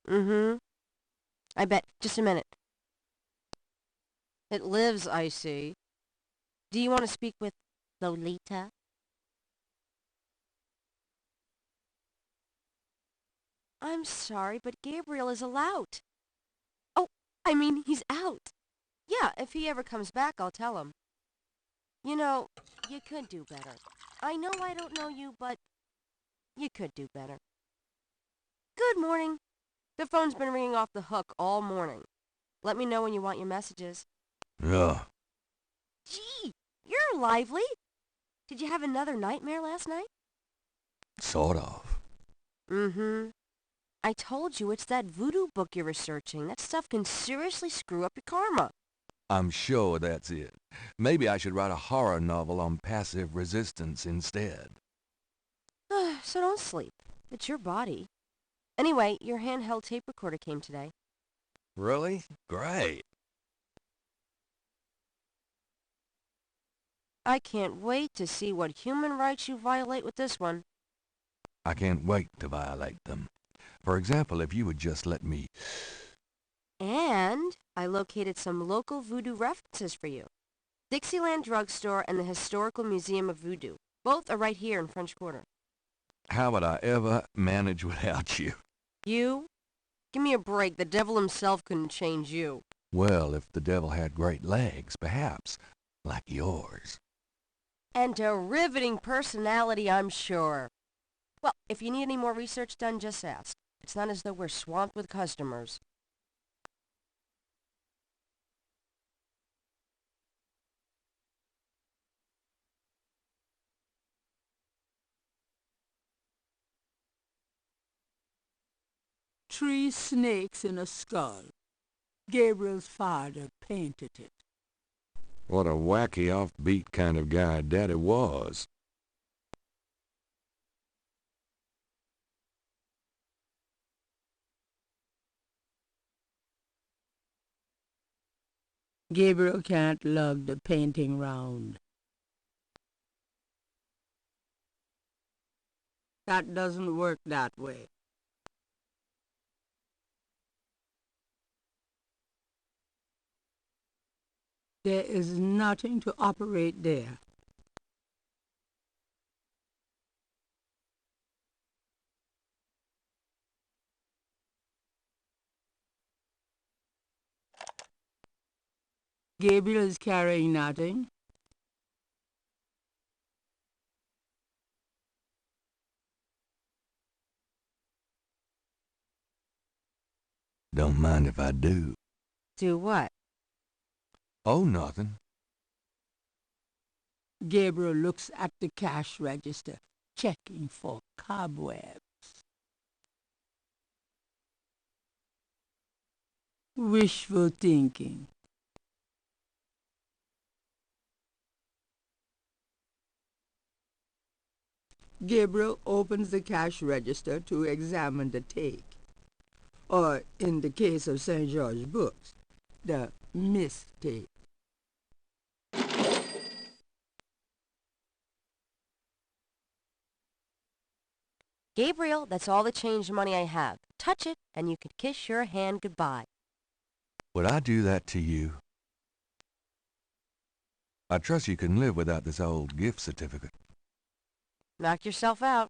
Mm-hmm. I bet. Just a minute. It lives, I see. Do you want to speak with Lolita? I'm sorry, but Gabriel is allowed. Oh, I mean, he's out. Yeah, if he ever comes back, I'll tell him. You know, you could do better. I know I don't know you, but you could do better. Good morning. The phone's been ringing off the hook all morning. Let me know when you want your messages. Yeah, Gee, you're lively. Did you have another nightmare last night? sort of. Mm-hmm. I told you it's that voodoo book you're researching. That stuff can seriously screw up your karma. I'm sure that's it. Maybe I should write a horror novel on passive resistance instead. So don't sleep. It's your body. Anyway, your handheld tape recorder came today. Really? Great. I can't wait to see what human rights you violate with this one. I can't wait to violate them. For example, if you would just let me... And I located some local voodoo references for you. Dixieland Drugstore and the Historical Museum of Voodoo. Both are right here in French Quarter. How would I ever manage without you? You? Give me a break. The devil himself couldn't change you. Well, if the devil had great legs, perhaps, like yours. And a riveting personality, I'm sure. Well, if you need any more research done, just ask. It's not as though we're swamped with customers. Three snakes in a skull. Gabriel's father painted it. What a wacky, offbeat kind of guy Daddy was. Gabriel can't lug the painting round. That doesn't work that way. There is nothing to operate there. Gabriel is carrying nothing. Don't mind if I do. Do what? Oh, nothing. Gabriel looks at the cash register, checking for cobwebs. Wishful thinking. Gabriel opens the cash register to examine the take, or in the case of St. George books, the mistake. Gabriel, that's all the change money I have. Touch it, and you can kiss your hand goodbye. Would I do that to you? I trust you can live without this old gift certificate. Knock yourself out.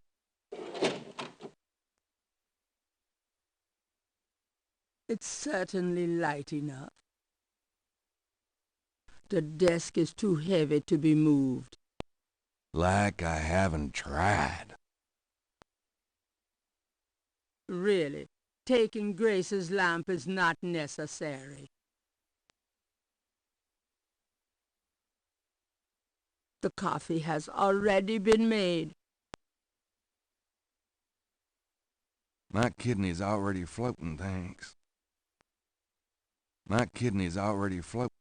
It's certainly light enough. The desk is too heavy to be moved. Like I haven't tried. Really, taking Grace's lamp is not necessary. The coffee has already been made. My kidney's already floating, thanks. My kidney's already float.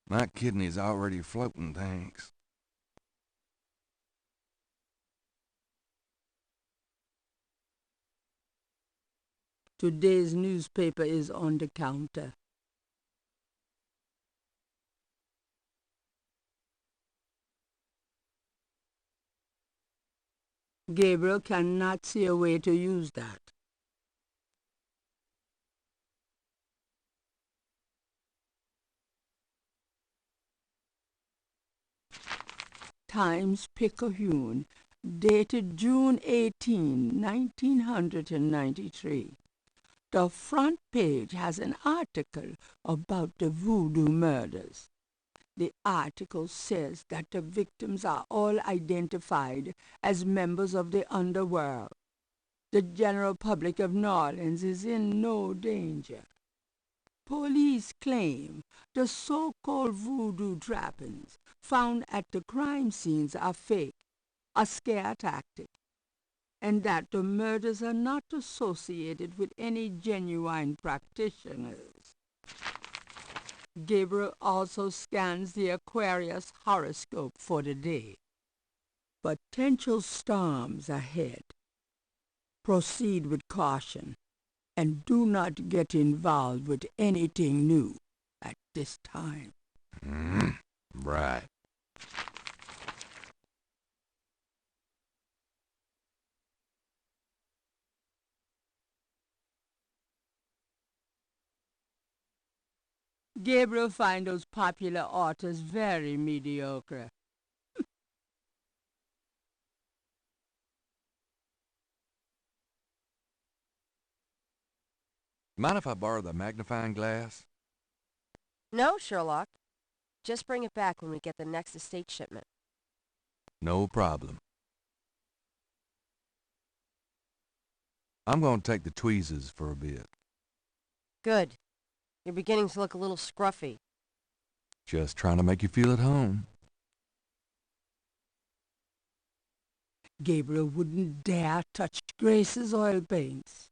My kidney's already floating, thanks. Today's newspaper is on the counter. Gabriel cannot see a way to use that. Times-Picayune, dated June 18, 1993. The front page has an article about the voodoo murders. The article says that the victims are all identified as members of the underworld. The general public of New Orleans is in no danger. Police claim the so-called voodoo trappings found at the crime scenes are fake, a scare tactic, and that the murders are not associated with any genuine practitioners. Gabriel also scans the Aquarius horoscope for the day. Potential storms ahead. Proceed with caution and do not get involved with anything new at this time. Right. Gabriel finds those popular authors very mediocre. Mind if I borrow the magnifying glass? No, Sherlock. Just bring it back when we get the next estate shipment. No problem. I'm going to take the tweezers for a bit. Good. You're beginning to look a little scruffy. Just trying to make you feel at home. Gabriel wouldn't dare touch Grace's oil paints.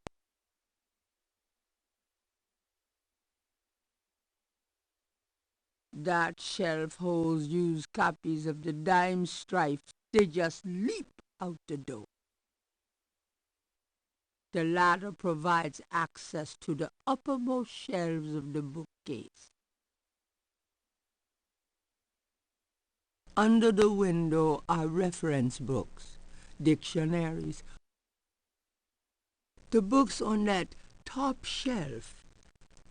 That shelf holds used copies of the dime stripes. They just leap out the door. The ladder provides access to the uppermost shelves of the bookcase. Under the window are reference books, dictionaries. The books on that top shelf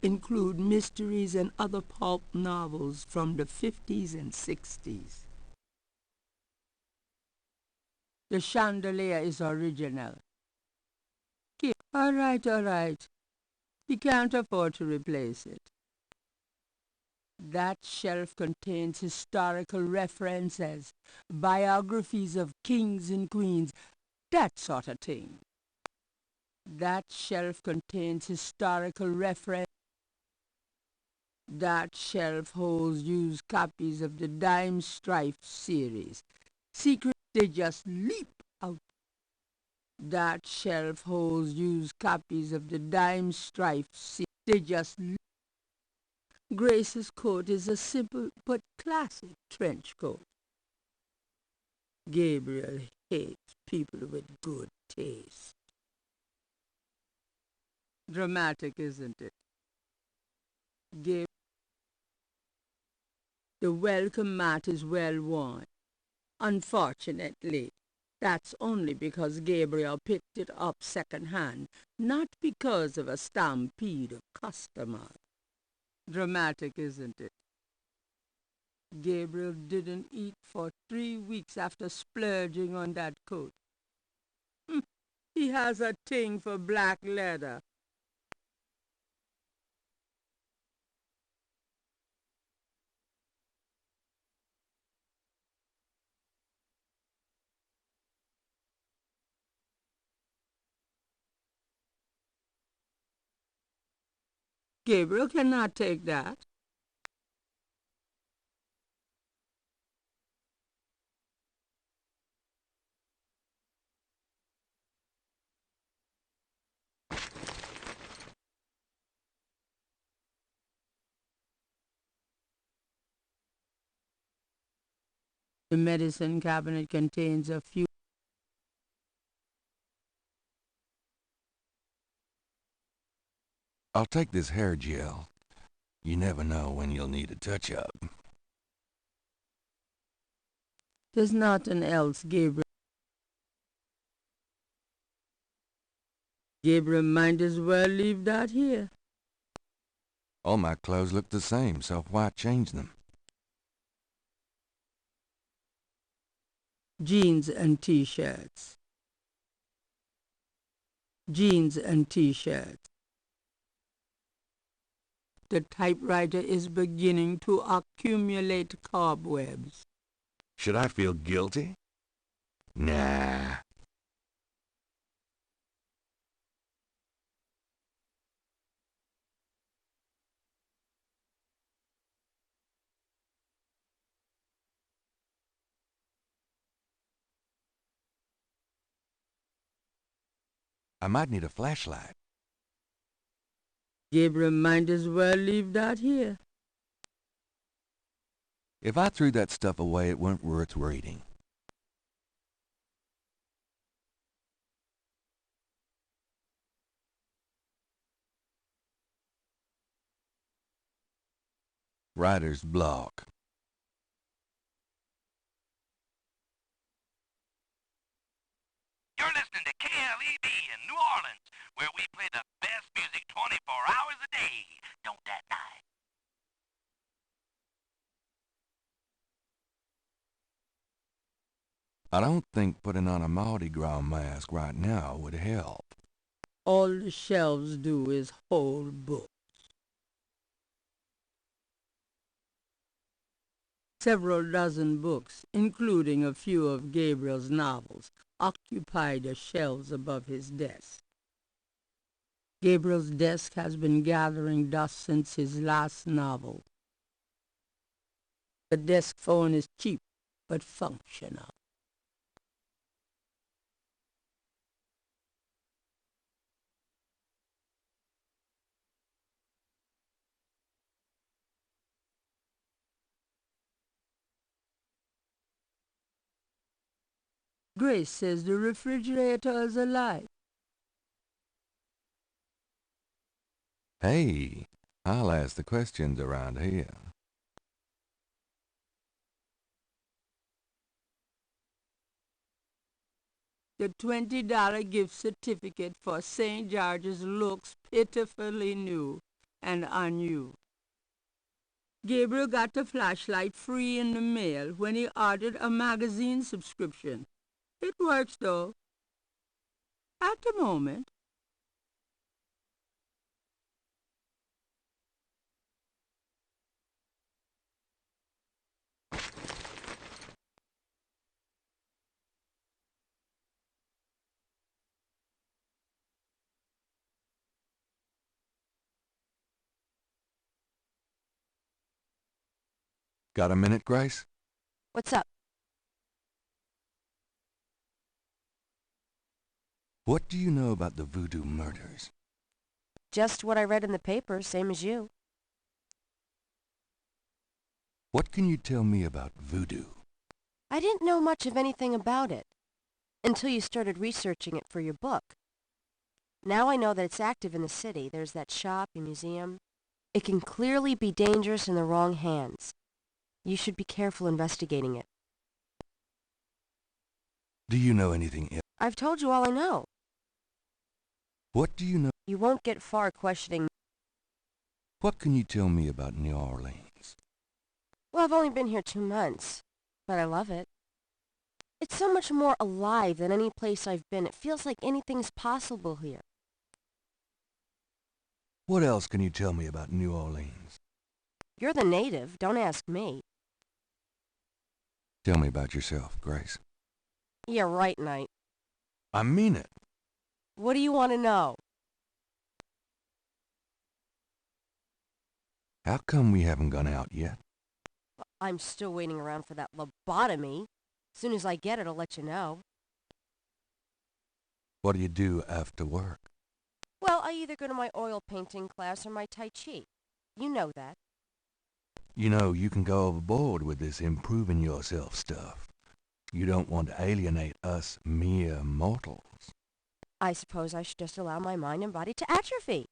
include mysteries and other pulp novels from the 50s and 60s. The chandelier is original. All right. He can't afford to replace it. That shelf contains historical references, biographies of kings and queens, that sort of thing. That shelf contains historical references. That shelf holds used copies of the Dime Strife series. Secret, they just leap out. That shelf holds used copies of the Dime Strife series. They just leap. Grace's coat is a simple but classic trench coat. Gabriel hates people with good taste. Dramatic, isn't it? The welcome mat is well worn. Unfortunately, that's only because Gabriel picked it up second-hand, not because of a stampede of customers. Dramatic, isn't it? Gabriel didn't eat for 3 weeks after splurging on that coat. He has a thing for black leather. Gabriel cannot take that. The medicine cabinet contains a few. I'll take this hair gel. You never know when you'll need a touch-up. There's nothing else, Gabriel. Gabriel might as well leave that here. All my clothes look the same, so why change them? Jeans and T-shirts. Jeans and T-shirts. The typewriter is beginning to accumulate cobwebs. Should I feel guilty? Nah. I might need a flashlight. Gabriel might as well leave that here. If I threw that stuff away, it weren't worth reading. Writer's block. You're listening to KLEB in New Orleans, where we play the best music 24 hours a day. Don't that night? I don't think putting on a Mardi Gras mask right now would help. All the shelves do is hold books. Several dozen books, including a few of Gabriel's novels, occupy the shelves above his desk. Gabriel's desk has been gathering dust since his last novel. The desk phone is cheap but functional. Grace says the refrigerator is alive. Hey, I'll ask the questions around here. The $20 gift certificate for St. George's looks pitifully new and unused. Gabriel got the flashlight free in the mail when he ordered a magazine subscription. It works, though. At the moment. Got a minute, Grace? What's up? What do you know about the voodoo murders? Just what I read in the paper, same as you. What can you tell me about voodoo? I didn't know much of anything about it until you started researching it for your book. Now I know that it's active in the city. There's that shop and museum. It can clearly be dangerous in the wrong hands. You should be careful investigating it. Do you know anything else? I've told you all I know. What do you know? You won't get far questioning. What can you tell me about New Orleans? Well, I've only been here 2 months, but I love it. It's so much more alive than any place I've been. It feels like anything's possible here. What else can you tell me about New Orleans? You're the native. Don't ask me. Tell me about yourself, Grace. Yeah, right, Knight. I mean it. What do you want to know? How come we haven't gone out yet? I'm still waiting around for that lobotomy. As soon as I get it, I'll let you know. What do you do after work? Well, I either go to my oil painting class or my Tai Chi. You know that. You know, you can go overboard with this improving yourself stuff. You don't want to alienate us mere mortals. I suppose I should just allow my mind and body to atrophy.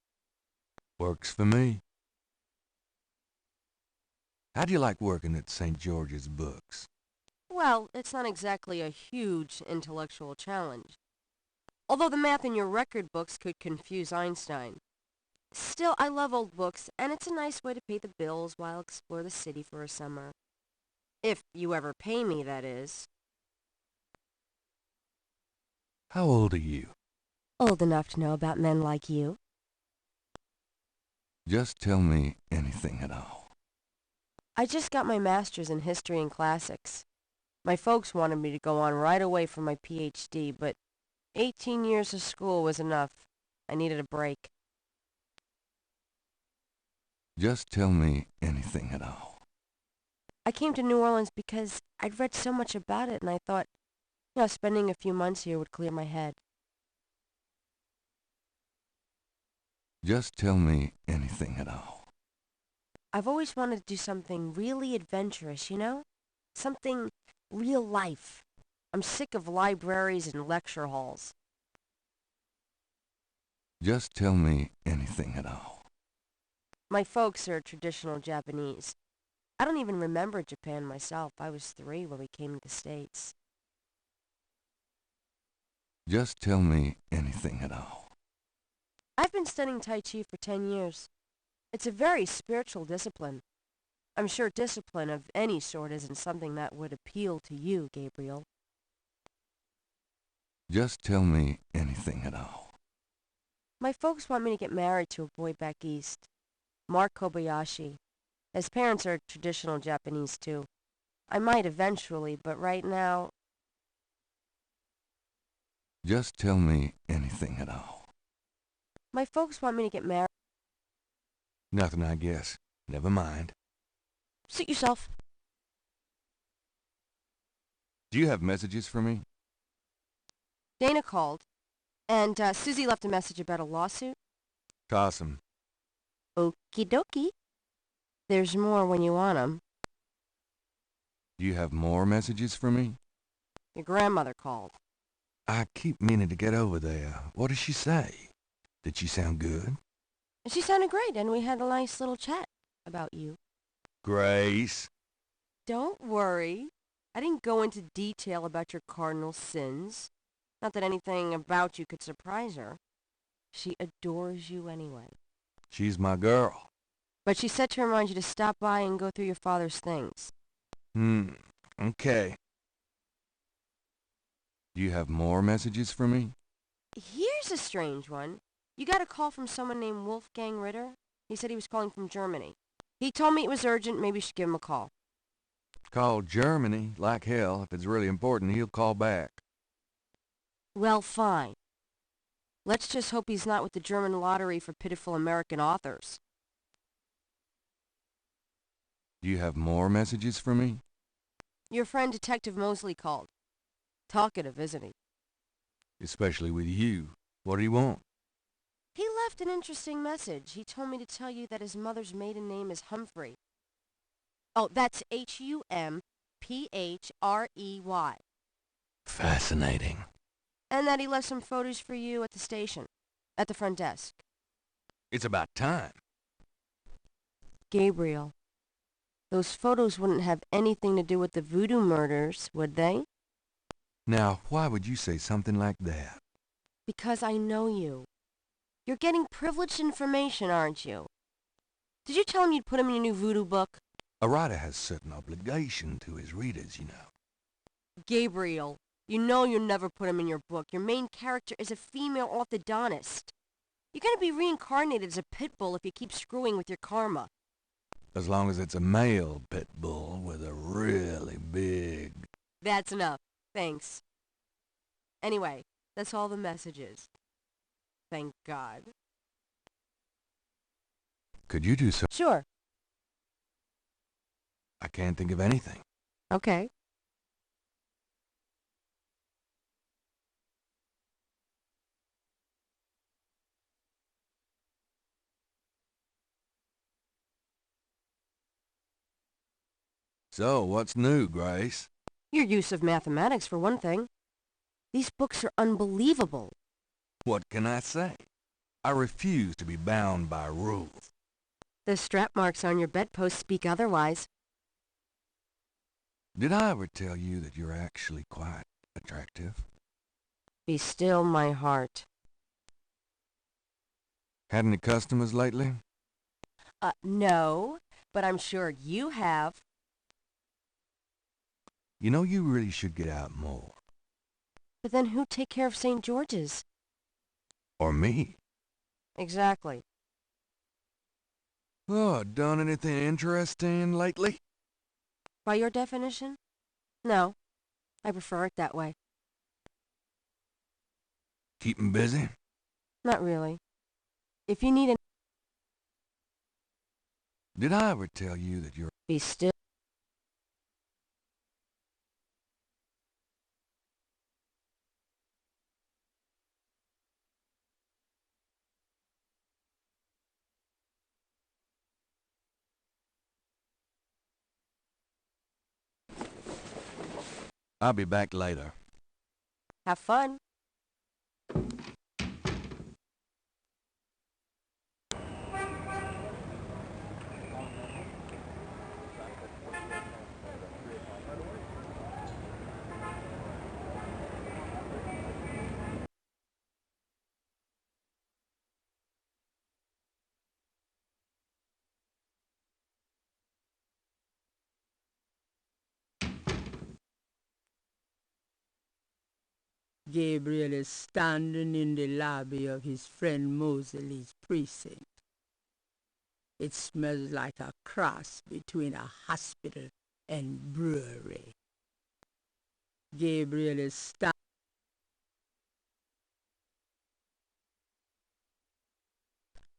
Works for me. How do you like working at St. George's Books? Well, it's not exactly a huge intellectual challenge. Although the math in your record books could confuse Einstein. Still, I love old books, and it's a nice way to pay the bills while I explore the city for a summer. If you ever pay me, that is. How old are you? Old enough to know about men like you. Just tell me anything at all. I just got my master's in history and classics. My folks wanted me to go on right away for my PhD, but 18 years of school was enough. I needed a break. Just tell me anything at all. I came to New Orleans because I'd read so much about it and I thought, spending a few months here would clear my head. Just tell me anything at all. I've always wanted to do something really adventurous, Something real life. I'm sick of libraries and lecture halls. Just tell me anything at all. My folks are traditional Japanese. I don't even remember Japan myself. I was 3 when we came to the States. Just tell me anything at all. I've been studying Tai Chi for 10 years. It's a very spiritual discipline. I'm sure discipline of any sort isn't something that would appeal to you, Gabriel. Just tell me anything at all. My folks want me to get married to a boy back east, Mark Kobayashi. His parents are traditional Japanese too. I might eventually, but right now... Just tell me anything at all. My folks want me to get married... Nothing, I guess. Never mind. Suit yourself. Do you have messages for me? Dana called, and Susie left a message about a lawsuit. Toss 'em. Okie dokie. There's more when you want 'em. Do you have more messages for me? Your grandmother called. I keep meaning to get over there. What did she say? Did she sound good? She sounded great, and we had a nice little chat about you. Grace. Don't worry. I didn't go into detail about your cardinal sins. Not that anything about you could surprise her. She adores you anyway. She's my girl. But she said to remind you to stop by and go through your father's things. Okay. Do you have more messages for me? Here's a strange one. You got a call from someone named Wolfgang Ritter? He said he was calling from Germany. He told me it was urgent, maybe you should give him a call. Call Germany, like hell. If it's really important, he'll call back. Well, fine. Let's just hope he's not with the German lottery for pitiful American authors. Do you have more messages for me? Your friend Detective Mosley called. Talkative, isn't he? Especially with you. What do you want? He left an interesting message. He told me to tell you that his mother's maiden name is Humphrey. Oh, that's Humprey. Fascinating. And that he left some photos for you at the station, at the front desk. It's about time. Gabriel, those photos wouldn't have anything to do with the voodoo murders, would they? Now, why would you say something like that? Because I know you. You're getting privileged information, aren't you? Did you tell him you'd put him in your new voodoo book? A writer has certain obligation to his readers, you know. Gabriel, you know you'll never put him in your book. Your main character is a female orthodontist. You're gonna be reincarnated as a pit bull if you keep screwing with your karma. As long as it's a male pit bull with a really big... That's enough. Thanks. Anyway, that's all the messages. Thank God. Could you do so? Sure. I can't think of anything. Okay. So, what's new, Grace? Your use of mathematics, for one thing. These books are unbelievable. What can I say? I refuse to be bound by rules. The strap marks on your bedpost speak otherwise. Did I ever tell you that you're actually quite attractive? Be still my heart. Had any customers lately? No, but I'm sure you have. You know, you really should get out more. But then who'd take care of St. George's? Or me. Exactly. Oh, done anything interesting lately? By your definition? No. I prefer it that way. Keep 'em busy? Not really. If you need a... Did I ever tell you that you're... Be still. I'll be back later. Have fun. Gabriel is standing in the lobby of his friend Moseley's precinct. It smells like a cross between a hospital and brewery. Gabriel is standing.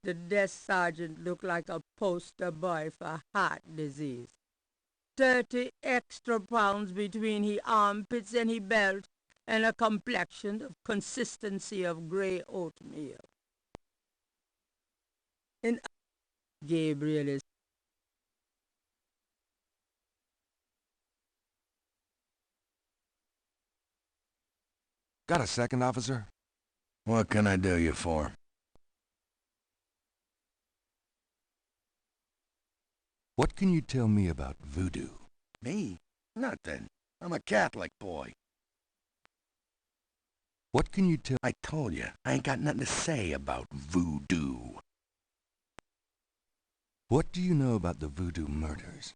The desk sergeant looked like a poster boy for heart disease. 30 extra pounds between his armpits and his belt, and a complexion of consistency of grey oatmeal. And Gabriel is... Got a second, officer? What can I do you for? What can you tell me about voodoo? Me? Nothing. I'm a Catholic boy. What can you tell... I told you, I ain't got nothing to say about voodoo. What do you know about the voodoo murders?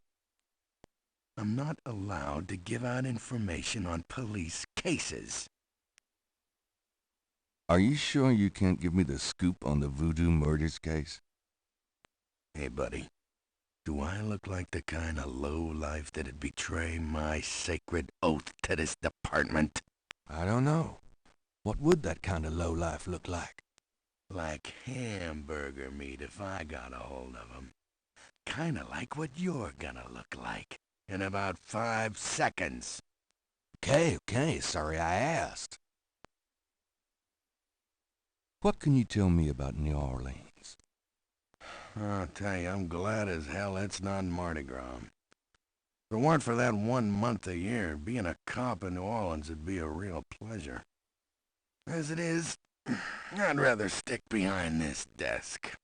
I'm not allowed to give out information on police cases. Are you sure you can't give me the scoop on the voodoo murders case? Hey, buddy. Do I look like the kind of lowlife that'd betray my sacred oath to this department? I don't know. What would that kind of lowlife look like? Like hamburger meat if I got a hold of 'em. Kinda like what you're gonna look like in about 5 seconds. Okay, sorry I asked. What can you tell me about New Orleans? I'll tell you, I'm glad as hell it's not Mardi Gras. If it weren't for that 1 month a year, being a cop in New Orleans would be a real pleasure. As it is, I'd rather stick behind this desk.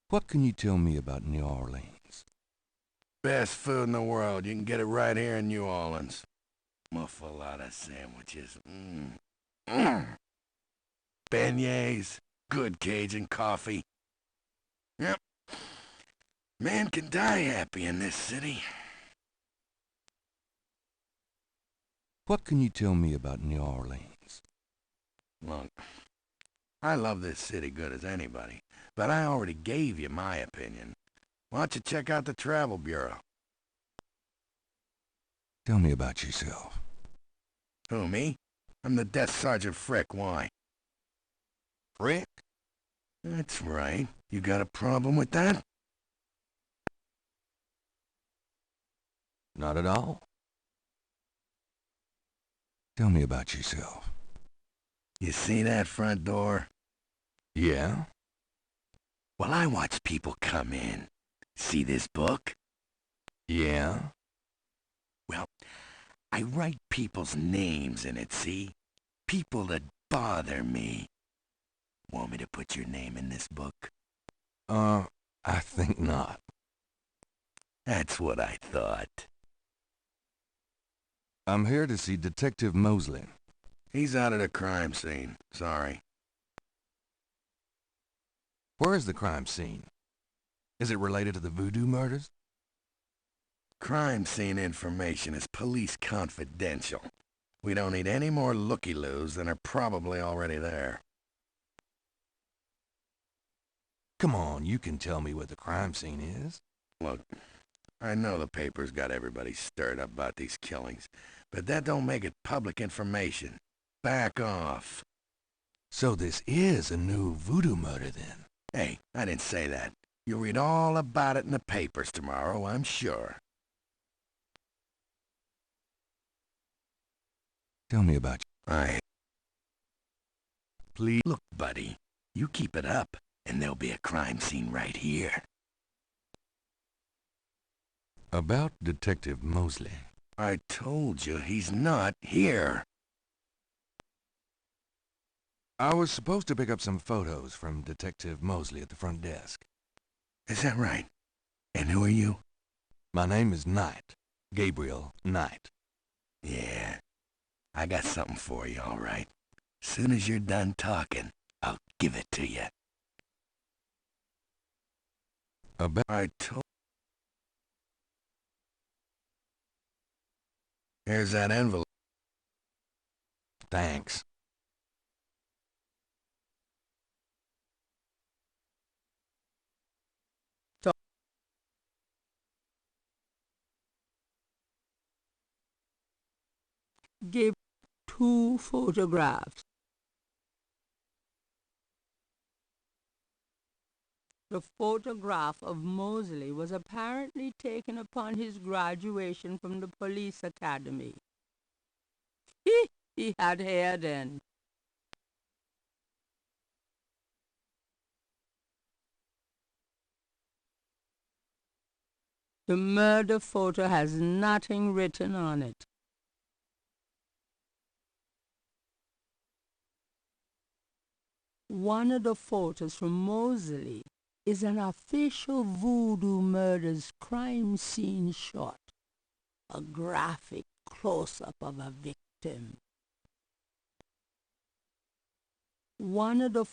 What can you tell me about New Orleans? Best food in the world. You can get it right here in New Orleans. Muffaletta sandwiches. Beignets. Good Cajun coffee. Yep. Man can die happy in this city. What can you tell me about New Orleans? Look, I love this city good as anybody, but I already gave you my opinion. Why don't you check out the Travel Bureau? Tell me about yourself. Who, me? I'm the Desk Sergeant Frick. Why? Frick? That's right. You got a problem with that? Not at all. Tell me about yourself. You see that front door? Yeah? Well, I watch people come in. See this book? Yeah? Well, I write people's names in it, see? People that bother me. Want me to put your name in this book? I think not. That's what I thought. I'm here to see Detective Moseley. He's out of the crime scene. Sorry. Where is the crime scene? Is it related to the voodoo murders? Crime scene information is police confidential. We don't need any more looky-loos than are probably already there. Come on, you can tell me what the crime scene is. Look, I know the paper's got everybody stirred up about these killings, but that don't make it public information. Back off. So this is a new voodoo murder then? Hey, I didn't say that. You'll read all about it in the papers tomorrow, I'm sure. Tell me about Please. Look, buddy, you keep it up, and there'll be a crime scene right here. About Detective Mosley. I told you he's not here. I was supposed to pick up some photos from Detective Mosley at the front desk. Is that right? And who are you? My name is Knight. Gabriel Knight. Yeah, I got something for you, all right. Soon as you're done talking, I'll give it to you. I told... Here's that envelope. Thanks. Gave 2 photographs. The photograph of Mosley was apparently taken upon his graduation from the police academy. He had hair then. The murder photo has nothing written on it. One of the photos from Mosley is an official Voodoo Murders crime scene shot, a graphic close-up of a victim. One of the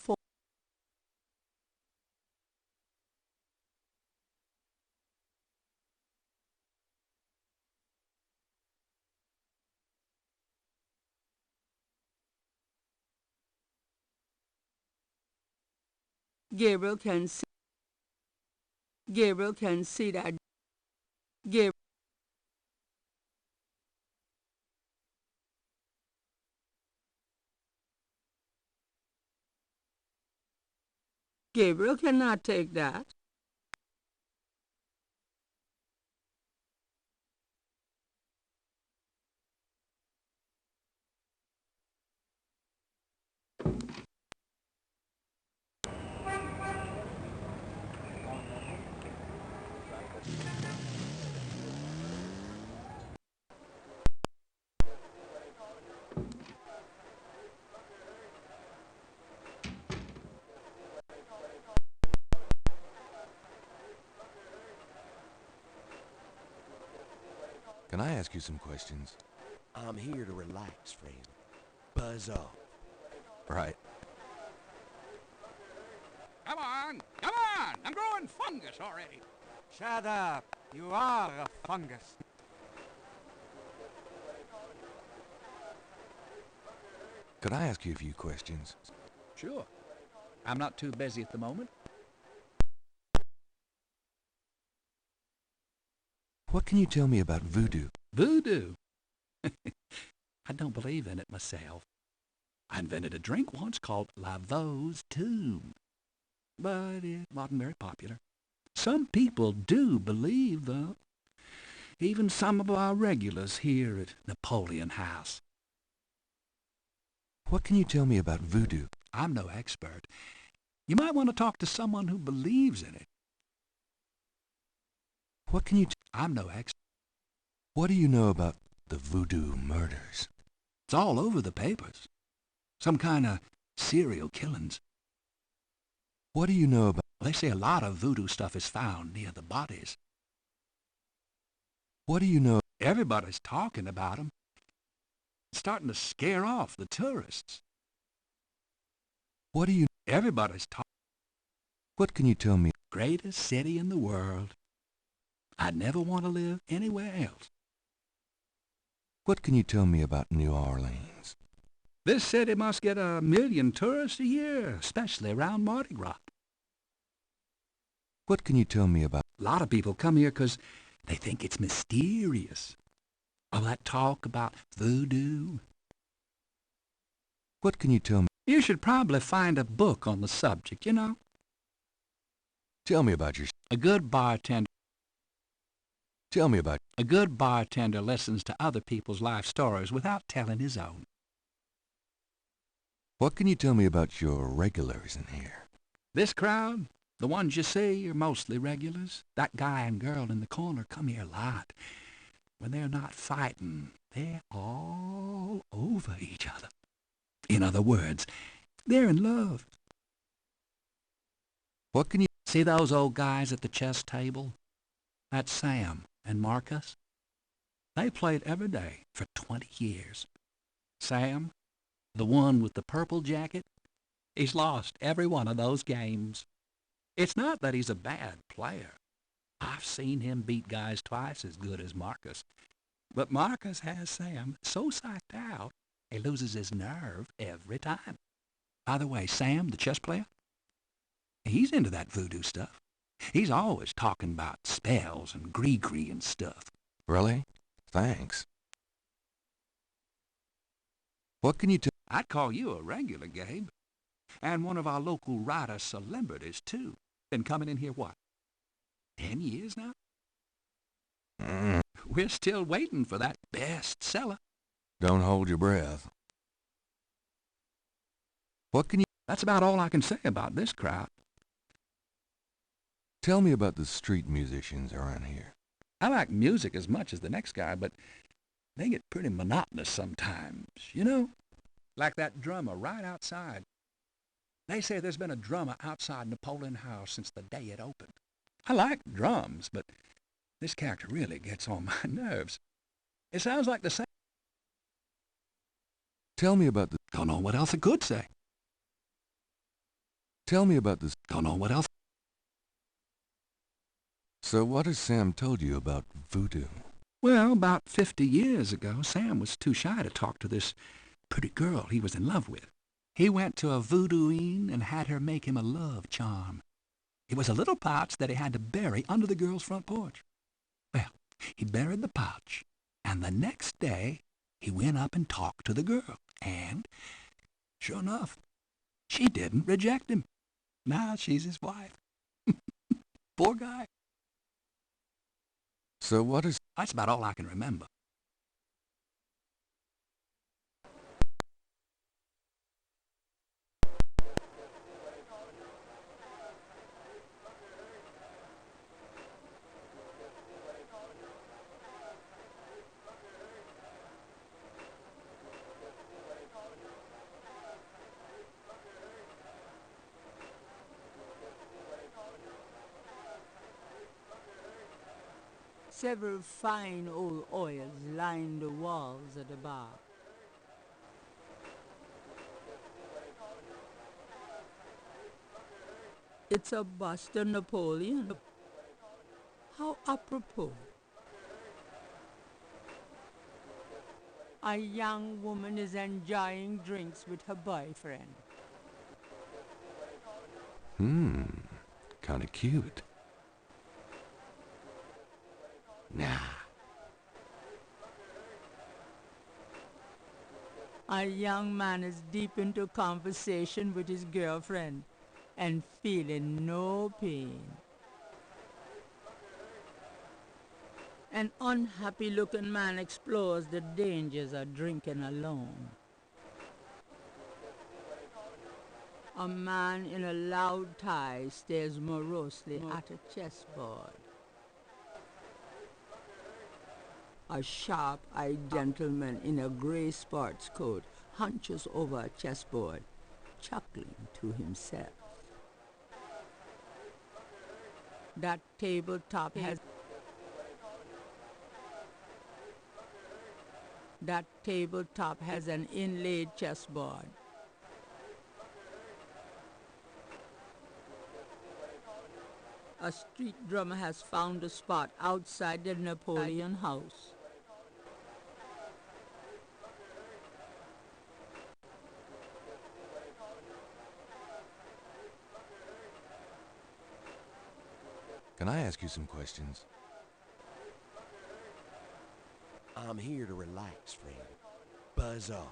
Gabriel can see that Gabriel cannot take that. Can I ask you some questions? I'm here to relax, friend. Buzz off. Right. Come on! Come on! I'm growing fungus already. Shut up. You are a fungus. Could I ask you a few questions? Sure. I'm not too busy at the moment. What can you tell me about voodoo? Voodoo? I don't believe in it myself. I invented a drink once called Laveau's Tomb, but it wasn't very popular. Some people do believe, though. Even some of our regulars here at Napoleon House. What can you tell me about voodoo? I'm no expert. You might want to talk to someone who believes in it. What can you I'm no expert. What do you know about the voodoo murders? It's all over the papers. Some kind of serial killings. What do you know about... They say a lot of voodoo stuff is found near the bodies. What do you know... Everybody's talking about them. It's starting to scare off the tourists. What do you... Everybody's talking. What can you tell me? Greatest city in the world. I'd never want to live anywhere else. What can you tell me about New Orleans? This city must get 1 million tourists a year, especially around Mardi Gras. What can you tell me about... A lot of people come here 'cause they think it's mysterious. All that talk about voodoo. What can you tell me... You should probably find a book on the subject, you know. Tell me about your... A good bartender Tell me about... A good bartender listens to other people's life stories without telling his own. What can you tell me about your regulars in here? This crowd, the ones you see, are mostly regulars. That guy and girl in the corner come here a lot. When they're not fighting, they're all over each other. In other words, they're in love. What can you... See those old guys at the chess table? That's Sam and Marcus. They played every day for 20 years. Sam, the one with the purple jacket, he's lost every one of those games. It's not that he's a bad player. I've seen him beat guys twice as good as Marcus. But Marcus has Sam so psyched out, he loses his nerve every time. By the way, Sam, the chess player, he's into that voodoo stuff. He's always talking about spells and gree-gree and stuff. Really? Thanks. What can you tell... I'd call you a regular, Gabe. And one of our local writer celebrities, too. Been coming in here, what, 10 years now? We're still waiting for that bestseller. Don't hold your breath. What can you... That's about all I can say about this crowd. Tell me about the street musicians around here. I like music as much as the next guy, but they get pretty monotonous sometimes, you know? Like that drummer right outside. They say there's been a drummer outside Napoleon House since the day it opened. I like drums, but this character really gets on my nerves. It sounds like the same... Tell me about the... Don't know what else I could say. Tell me about this... Don't know what else... So what has Sam told you about voodoo? Well, about 50 years ago, Sam was too shy to talk to this pretty girl he was in love with. He went to a voodooine and had her make him a love charm. It was a little pouch that he had to bury under the girl's front porch. Well, he buried the pouch, and the next day he went up and talked to the girl, and, sure enough, she didn't reject him. Now she's his wife. Poor guy. So what is... That's about all I can remember. Several fine old oils line the walls of the bar. It's a bust of Napoleon. How apropos. A young woman is enjoying drinks with her boyfriend. Kinda cute. Nah. A young man is deep into conversation with his girlfriend and feeling no pain. An unhappy-looking man explores the dangers of drinking alone. A man in a loud tie stares morosely at a chessboard. A sharp-eyed gentleman in a grey sports coat hunches over a chessboard, chuckling to himself. That tabletop has an inlaid chessboard. A street drummer has found a spot outside the Napoleon house. Can I ask you some questions? I'm here to relax, friend. Buzz off.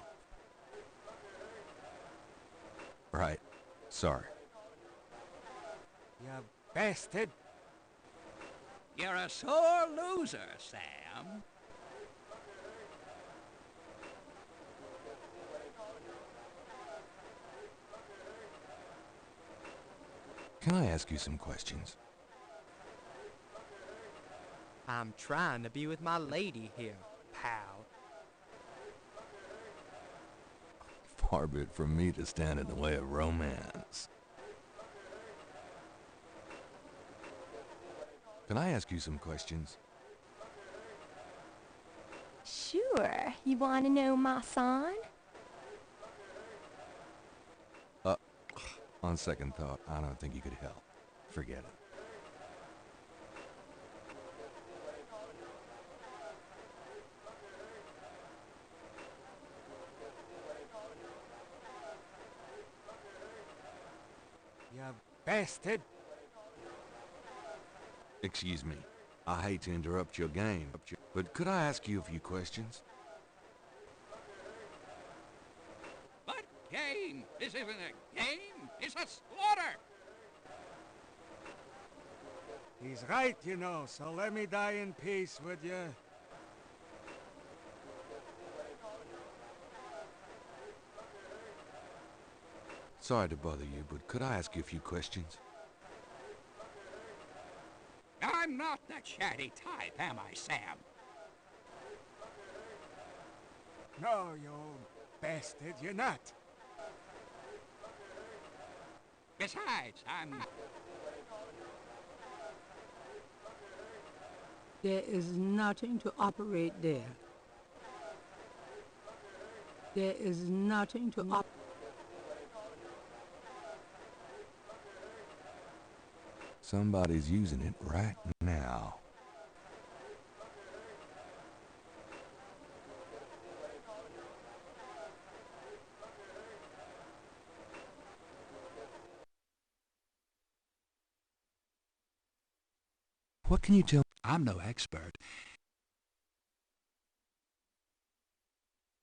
Right. Sorry. You bastard. You're a sore loser, Sam. Can I ask you some questions? I'm trying to be with my lady here, pal. Far be it from me to stand in the way of romance. Can I ask you some questions? Sure. You want to know my son? On second thought, I don't think you could help. Forget it. You bastard. Excuse me. I hate to interrupt your game, but could I ask you a few questions? What game? This isn't a game. It's a slaughter. He's right, you know, so let me die in peace, would you? Sorry to bother you, but could I ask you a few questions? I'm not the chatty type, am I, Sam? No, you old bastard, you're not. Besides, I'm... There is nothing to operate there. There is nothing to operate. Somebody's using it right now. What can you tell? I'm no expert.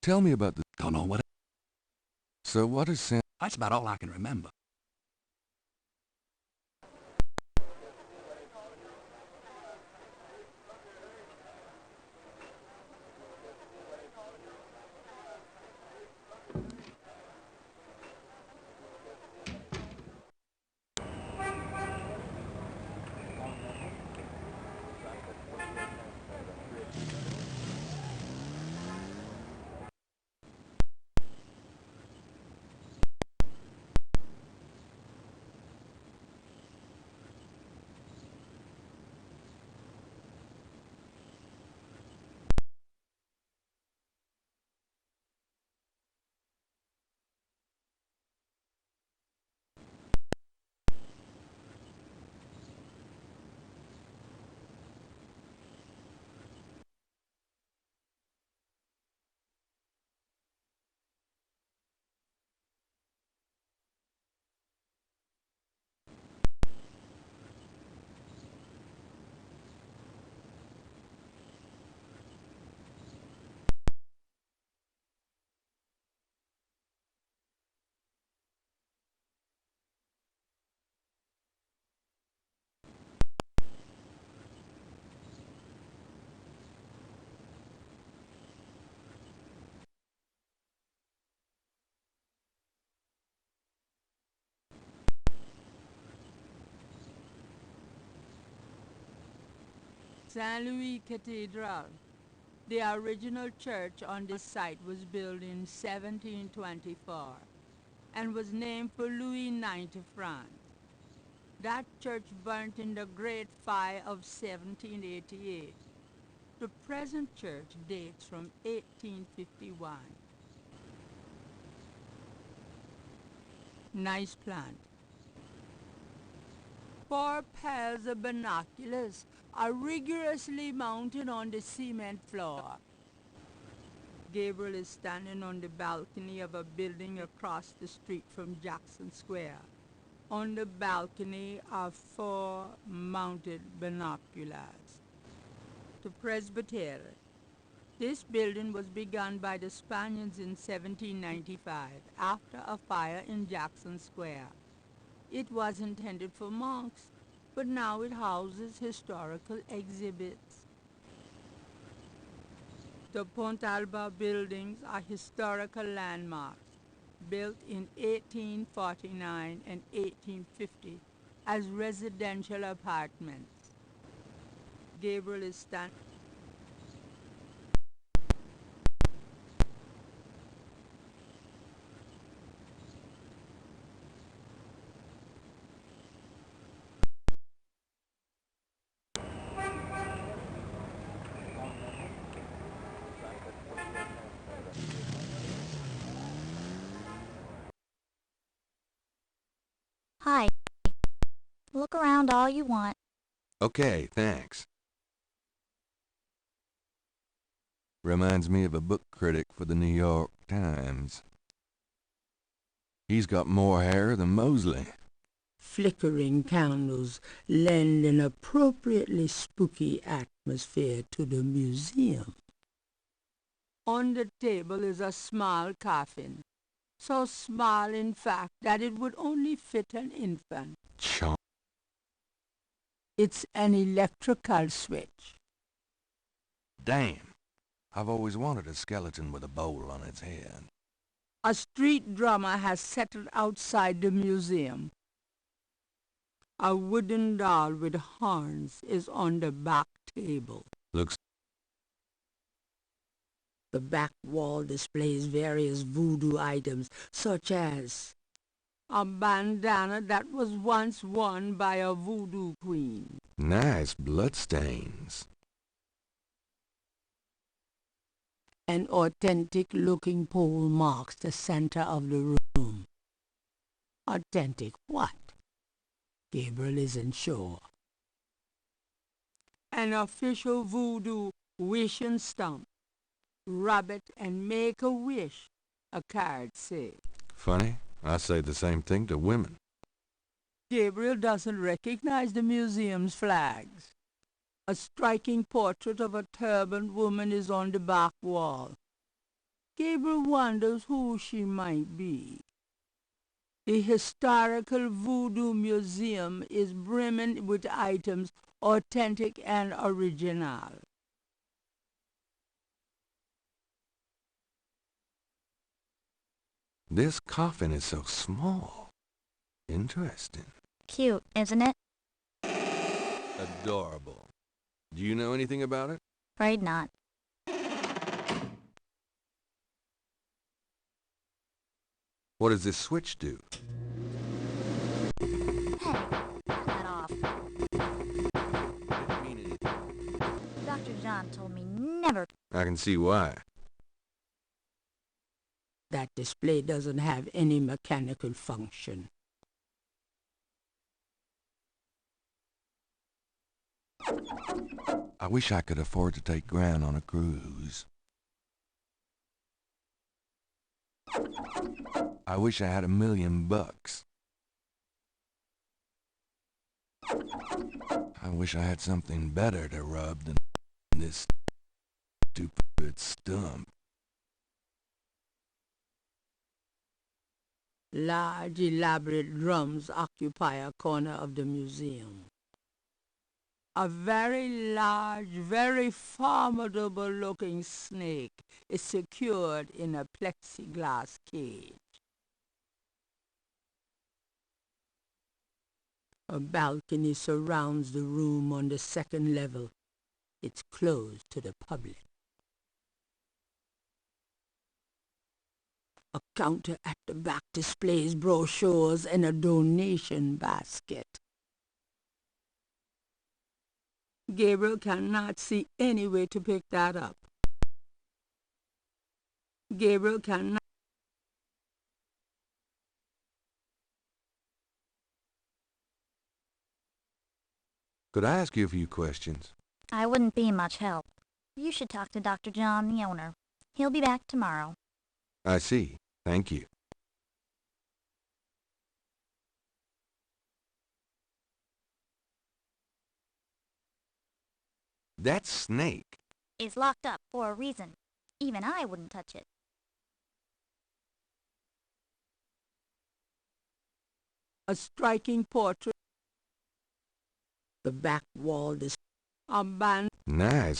Tell me about the... Don't know what... So what is Sam... That's about all I can remember. Saint Louis Cathedral. The original church on this site was built in 1724 and was named for Louis IX of France. That church burnt in the Great Fire of 1788. The present church dates from 1851. Nice plant. 4 pairs of binoculars are rigorously mounted on the cement floor. Gabriel is standing on the balcony of a building across the street from Jackson Square. On the balcony are 4 mounted binoculars. The presbytery. This building was begun by the Spaniards in 1795 after a fire in Jackson Square. It was intended for monks, but now it houses historical exhibits. The Pontalba buildings are historical landmarks built in 1849 and 1850 as residential apartments. Gabriel is standing. Hi. Look around all you want. Okay, thanks. Reminds me of a book critic for the New York Times. He's got more hair than Mosley. Flickering candles lend an appropriately spooky atmosphere to the museum. On the table is a small coffin, so small in fact that it would only fit an infant. Chomp. It's an electrical switch. Damn. I've always wanted a skeleton with a bowl on its head. A street drummer has settled outside the museum. A wooden doll with horns is on the back table. Looks... The back wall displays various voodoo items, such as a bandana that was once worn by a voodoo queen. Nice bloodstains. An authentic-looking pole marks the center of the room. Authentic what? Gabriel isn't sure. An official voodoo wish and stump. Rub it and make a wish, a card says. Funny, I say the same thing to women. Gabriel doesn't recognize the museum's flags. A striking portrait of a turbaned woman is on the back wall. Gabriel wonders who she might be. The historical voodoo museum is brimming with items authentic and original. This coffin is so small. Interesting. Cute, isn't it? Adorable. Do you know anything about it? Afraid not. What does this switch do? Hey, turn that off. Didn't mean anything. Dr. John told me never. I can see why. That display doesn't have any mechanical function. I wish I could afford to take Gran on a cruise. I wish I had $1 million. I wish I had something better to rub than this stupid stump. Large, elaborate drums occupy a corner of the museum. A very large, very formidable-looking snake is secured in a plexiglass cage. A balcony surrounds the room on the second level. It's closed to the public. A counter at the back displays brochures and a donation basket. Gabriel cannot see any way to pick that up. Gabriel cannot. Could I ask you a few questions? I wouldn't be much help. You should talk to Dr. John, the owner. He'll be back tomorrow. I see. Thank you. That snake. It's locked up for a reason. Even I wouldn't touch it. A striking portrait. The back wall is abandoned. Nice.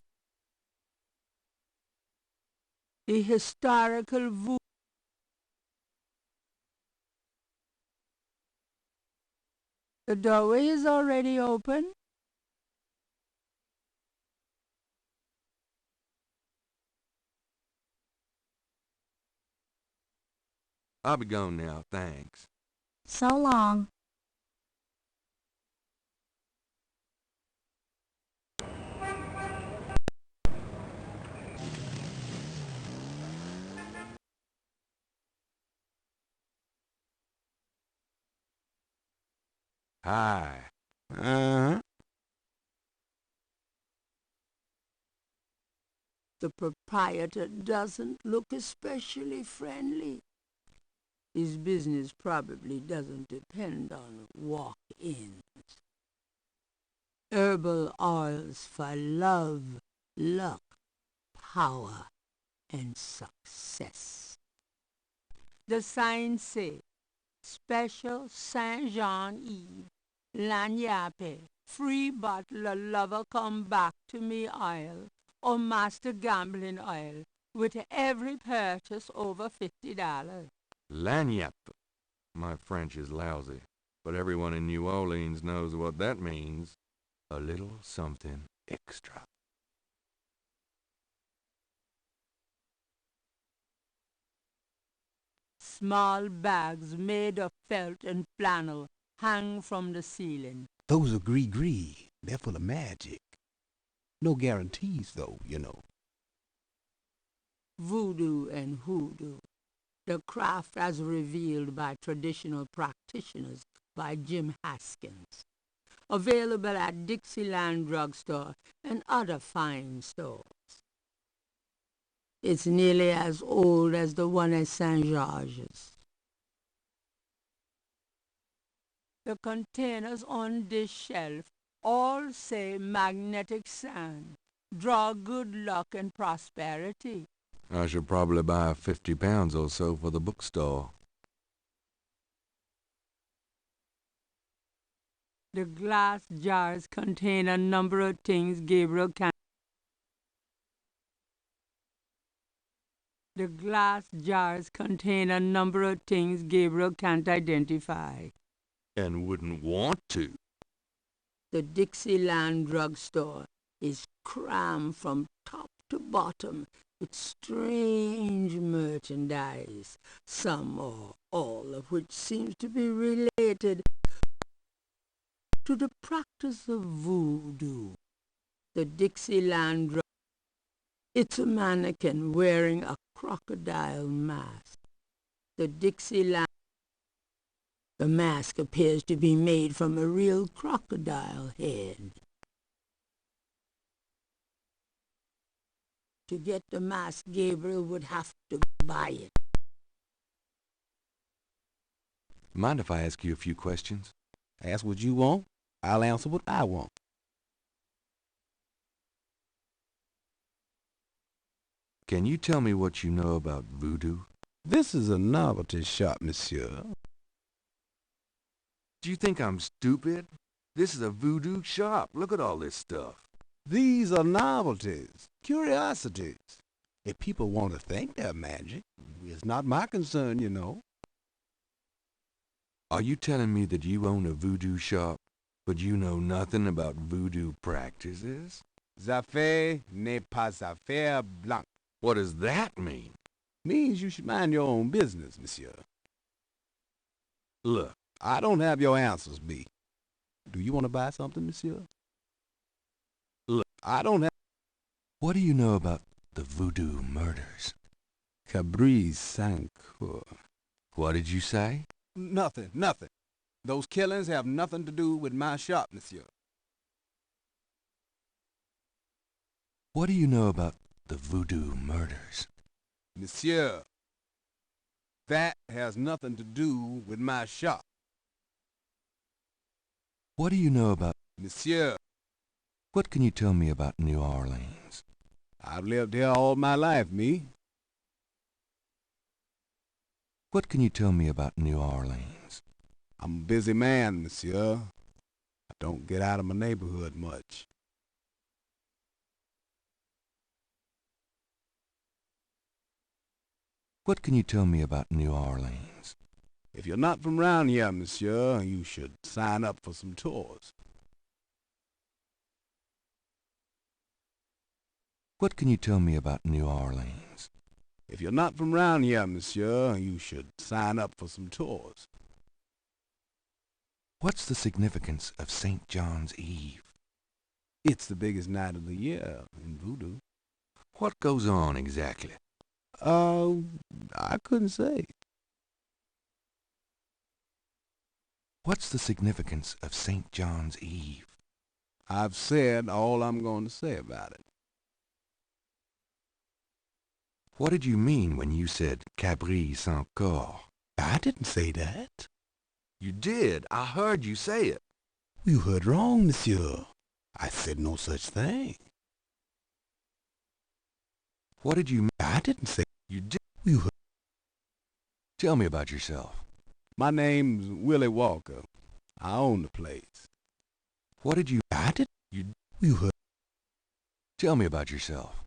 The historical voodoo. The doorway is already open. I'll be gone now, thanks. So long. Hi. Uh-huh. The proprietor doesn't look especially friendly. His business probably doesn't depend on walk-ins. Herbal oils for love, luck, power, and success. The signs say, Special Saint Jean Eve, Lagnappe, free bottle of lover come back to me oil, or master gambling oil, with every purchase over $50. Lagniappe. My French is lousy, but everyone in New Orleans knows what that means. A little something extra. Small bags made of felt and flannel hang from the ceiling. Those are gris-gris. They're full of magic. No guarantees, though, you know. Voodoo and hoodoo. The craft as revealed by traditional practitioners by Jim Haskins. Available at Dixieland Drugstore and other fine stores. It's nearly as old as the one at St. George's. The containers on this shelf all say magnetic sand. Draw good luck and prosperity. I should probably buy 50 pounds or so for the bookstore. The glass jars contain a number of things Gabriel can't. The glass jars contain a number of things Gabriel can't identify. And wouldn't want to. The Dixieland Drugstore is crammed from top to bottom with strange merchandise, some or all of which seems to be related to the practice of voodoo. The Dixieland Drugstore. It's a mannequin wearing a crocodile mask. The Dixieland. The mask appears to be made from a real crocodile head. To get the mask, Gabriel would have to buy it. Mind if I ask you a few questions? Ask what you want. I'll answer what I want. Can you tell me what you know about voodoo? This is a novelty shop, monsieur. Do you think I'm stupid? This is a voodoo shop. Look at all this stuff. These are novelties, curiosities. If people want to think they're magic, it's not my concern, you know. Are you telling me that you own a voodoo shop, but you know nothing about voodoo practices? Affaire n'est pas affaire blanche. What does that mean? Means you should mind your own business, monsieur. Look, I don't have your answers, B. Do you want to buy something, monsieur? Look, I don't have... What do you know about the voodoo murders? Cabri Sancour. What did you say? Nothing. Those killings have nothing to do with my shop, monsieur. What do you know about the voodoo murders? Monsieur, that has nothing to do with my shop. What do you know about... Monsieur, What can you tell me about New Orleans? I've lived here all my life, me. What can you tell me about New Orleans? I'm a busy man, monsieur. I don't get out of my neighborhood much. What can you tell me about New Orleans? If you're not from round here, monsieur, you should sign up for some tours. What can you tell me about New Orleans? If you're not from round here, monsieur, you should sign up for some tours. What's the significance of St. John's Eve? It's the biggest night of the year in voodoo. What goes on exactly? I couldn't say. What's the significance of St. John's Eve? I've said all I'm going to say about it. What did you mean when you said Cabri sans corps? I didn't say that. You did. I heard you say it. You heard wrong, monsieur. I said no such thing. What did you mean? I didn't say... You did. You heard... Tell me about yourself. My name's Willie Walker. I own the place. What did you... I did... You heard... Tell me about yourself.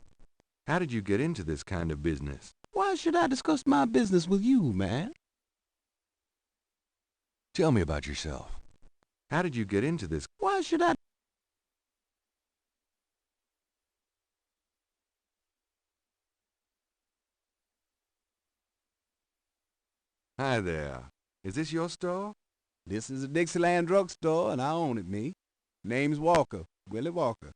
How did you get into this kind of business? Why should I discuss my business with you, man? Tell me about yourself. How did you get into this? Why should I... Hi there. Is this your store? This is a Dixieland drugstore, and I own it, me. Name's Walker, Willie Walker.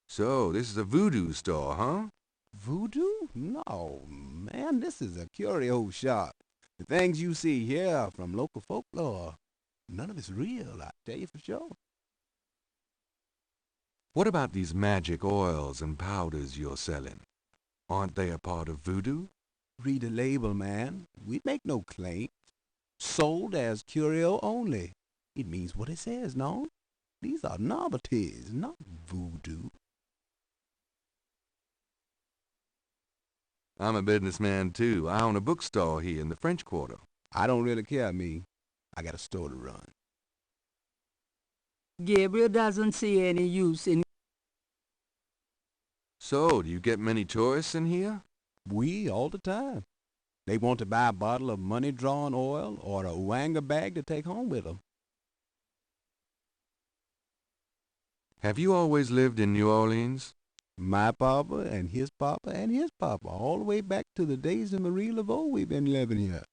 So, this is a voodoo store, huh? Voodoo? No, man, this is a curio shop. The things you see here are from local folklore. None of it's real, I tell you for sure. What about these magic oils and powders you're selling? Aren't they a part of voodoo? Read the label, man. We make no claims. Sold as curio only. It means what it says, no? These are novelties, not voodoo. I'm a businessman, too. I own a bookstore here in the French Quarter. I don't really care, me. I got a store to run. Gabriel doesn't see any use in... So, do you get many tourists in here? We, all the time. They want to buy a bottle of money-drawn oil or a Wanga bag to take home with them. Have you always lived in New Orleans? My papa and his papa and his papa, all the way back to the days of Marie Laveau we've been living here.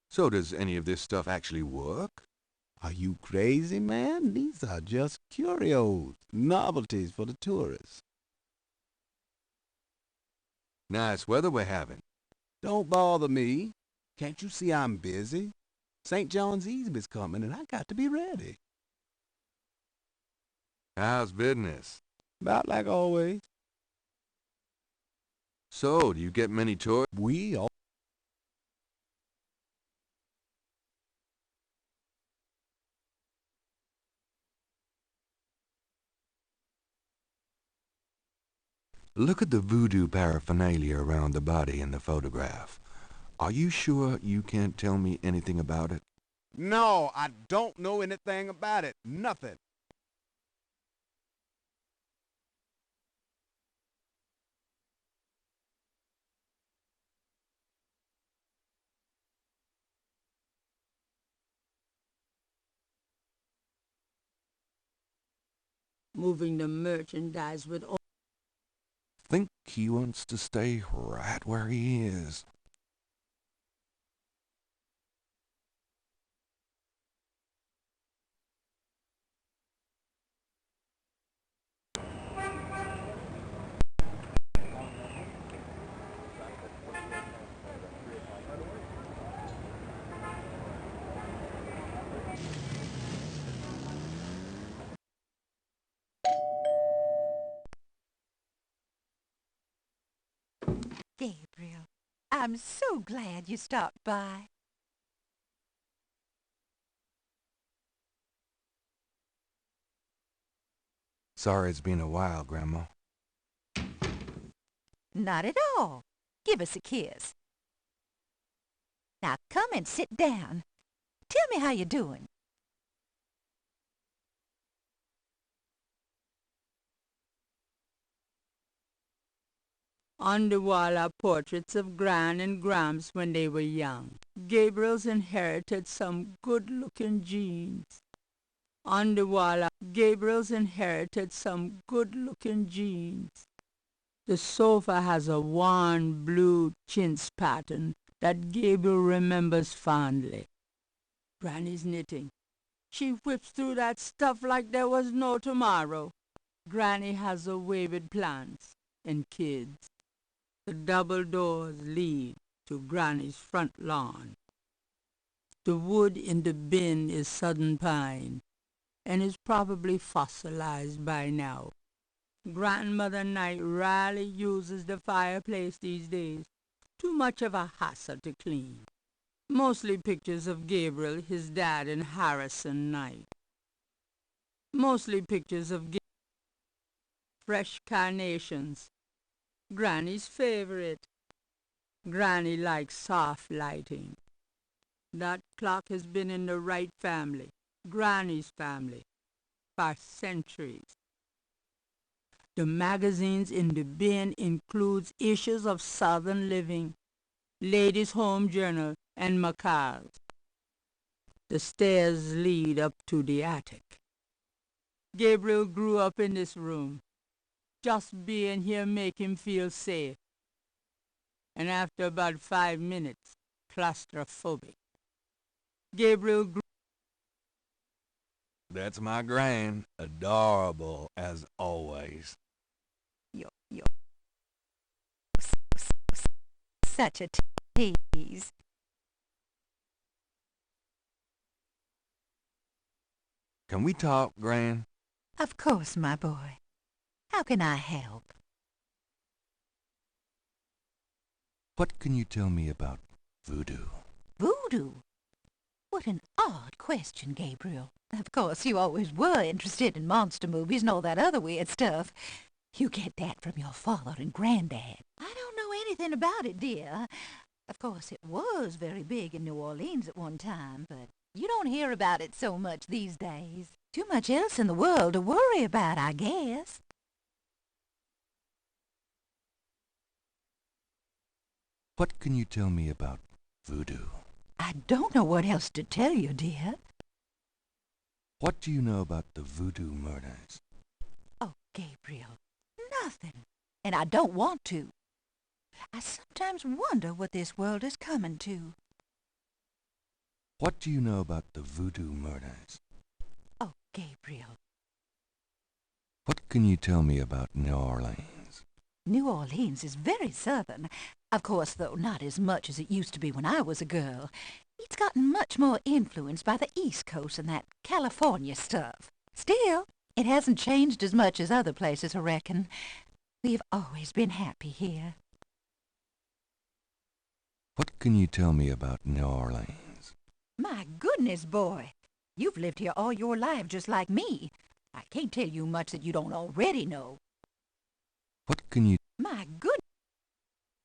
So does any of this stuff actually work? Are you crazy, man? These are just curios, novelties for the tourists. Nice weather we're having. Don't bother me. Can't you see I'm busy? St. John's Eve is coming and I got to be ready. How's business? About like always. So, do you get many tourists? We all... Look at the voodoo paraphernalia around the body in the photograph. Are you sure you can't tell me anything about it? No, I don't know anything about it. Nothing. moving the merchandise with all... Think he wants to stay right where he is. I'm so glad you stopped by. Sorry it's been a while, Grandma. Not at all. Give us a kiss. Now come and sit down. Tell me how you're doing. On the wall are portraits of Gran and Gramps when they were young. Gabriel's inherited some good-looking genes. On the wall are Gabriel's inherited some good-looking genes. The sofa has a worn blue chintz pattern that Gabriel remembers fondly. Granny's knitting. She whips through that stuff like there was no tomorrow. Granny has a way with plants and kids. The double doors lead to Granny's front lawn. The wood in the bin is southern pine and is probably fossilized by now. Grandmother Knight rarely uses the fireplace these days. Too much of a hassle to clean. Mostly pictures of Gabriel, his dad, and Harrison Knight. Mostly pictures of fresh carnations. Granny's favorite. Granny likes soft lighting. That clock has been in the Wright family, Granny's family, for centuries. The magazines in the bin includes issues of Southern Living, Ladies' Home Journal, and Macau's. The stairs lead up to the attic. Gabriel grew up in this room. Just being here make him feel safe. And after about 5 minutes, claustrophobic. Gabriel grew. That's my Gran. Adorable as always. You're such a tease. Can we talk, Gran? Of course, my boy. How can I help? What can you tell me about voodoo? Voodoo? What an odd question, Gabriel. Of course, you always were interested in monster movies and all that other weird stuff. You get that from your father and granddad. I don't know anything about it, dear. Of course, it was very big in New Orleans at one time, but you don't hear about it so much these days. Too much else in the world to worry about, I guess. What can you tell me about voodoo? I don't know what else to tell you, dear. What do you know about the voodoo murders? Oh, Gabriel, nothing. And I don't want to. I sometimes wonder what this world is coming to. What do you know about the voodoo murders? Oh, Gabriel. What can you tell me about New Orleans? New Orleans is very southern. Of course, though, not as much as it used to be when I was a girl. It's gotten much more influenced by the East Coast and that California stuff. Still, it hasn't changed as much as other places, I reckon. We've always been happy here. What can you tell me about New Orleans? My goodness, boy. You've lived here all your life just like me. I can't tell you much that you don't already know. What can you... My goodness.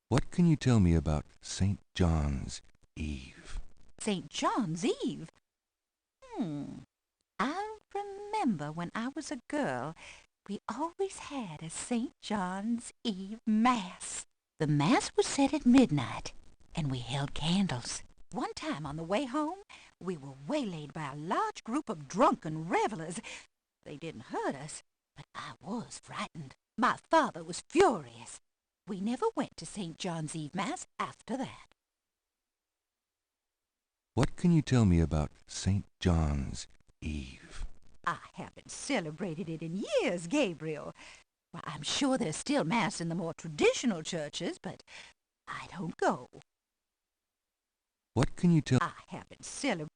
What can you tell me about St. John's Eve? St. John's Eve? I remember when I was a girl, we always had a St. John's Eve Mass. The Mass was said at midnight, and we held candles. One time on the way home, we were waylaid by a large group of drunken revelers. They didn't hurt us, but I was frightened. My father was furious. We never went to St. John's Eve Mass after that. What can you tell me about St. John's Eve? I haven't celebrated it in years, Gabriel. Well, I'm sure there's still Mass in the more traditional churches, but I don't go. What can you tell... I haven't celebrated...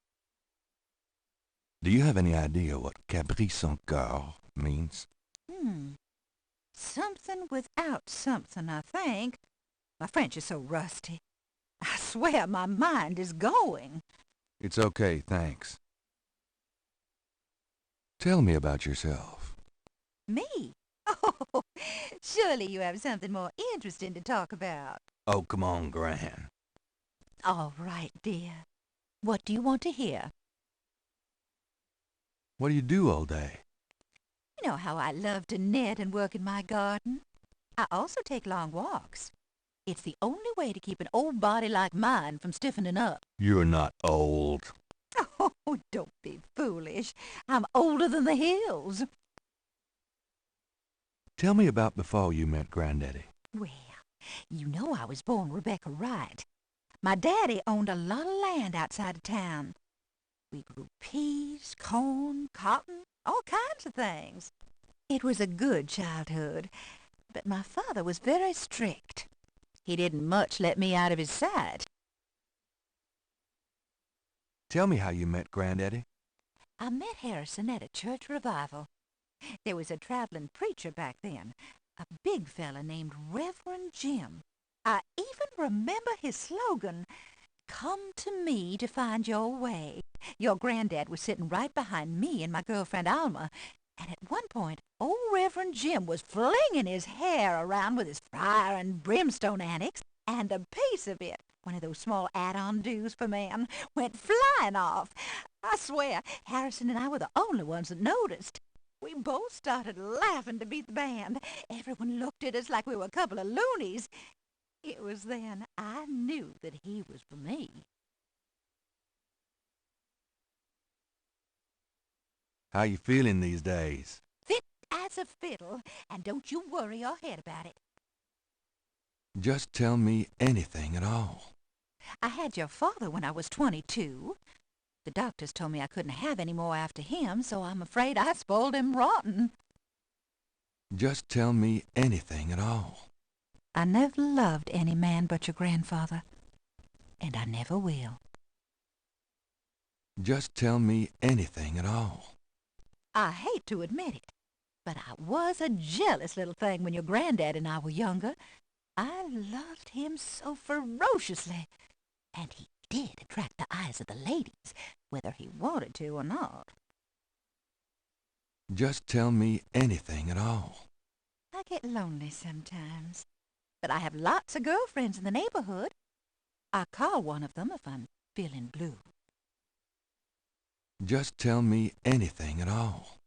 Do you have any idea what Cabri sans cœur means? Something without something, I think. My French is so rusty. I swear my mind is going. It's okay, thanks. Tell me about yourself. Me? Oh, surely you have something more interesting to talk about. Oh, come on, Gran. All right, dear. What do you want to hear? What do you do all day? You know how I love to knit and work in my garden. I also take long walks. It's the only way to keep an old body like mine from stiffening up. You're not old. Oh, don't be foolish. I'm older than the hills. Tell me about before you met Granddaddy. Well, you know I was born Rebecca Wright. My daddy owned a lot of land outside of town. We grew peas, corn, cotton, all kinds of things. It was a good childhood, but my father was very strict. He didn't much let me out of his sight. Tell me how you met Granddaddy. I met Harrison at a church revival. There was a traveling preacher back then, a big fella named Reverend Jim. I even remember his slogan, "Come to me to find your way." Your granddad was sitting right behind me and my girlfriend Alma, and at one point, old Reverend Jim was flinging his hair around with his fire and brimstone antics, and a piece of it, one of those small add-on do's for men, went flying off. I swear, Harrison and I were the only ones that noticed. We both started laughing to beat the band. Everyone looked at us like we were a couple of loonies. It was then I knew that he was for me. How you feeling these days? Fit as a fiddle, and don't you worry your head about it. Just tell me anything at all. I had your father when I was 22. The doctors told me I couldn't have any more after him, so I'm afraid I spoiled him rotten. Just tell me anything at all. I never loved any man but your grandfather, and I never will. Just tell me anything at all. I hate to admit it, but I was a jealous little thing when your granddad and I were younger. I loved him so ferociously, and he did attract the eyes of the ladies, whether he wanted to or not. Just tell me anything at all. I get lonely sometimes, but I have lots of girlfriends in the neighborhood. I call one of them if I'm feeling blue. Just tell me anything at all.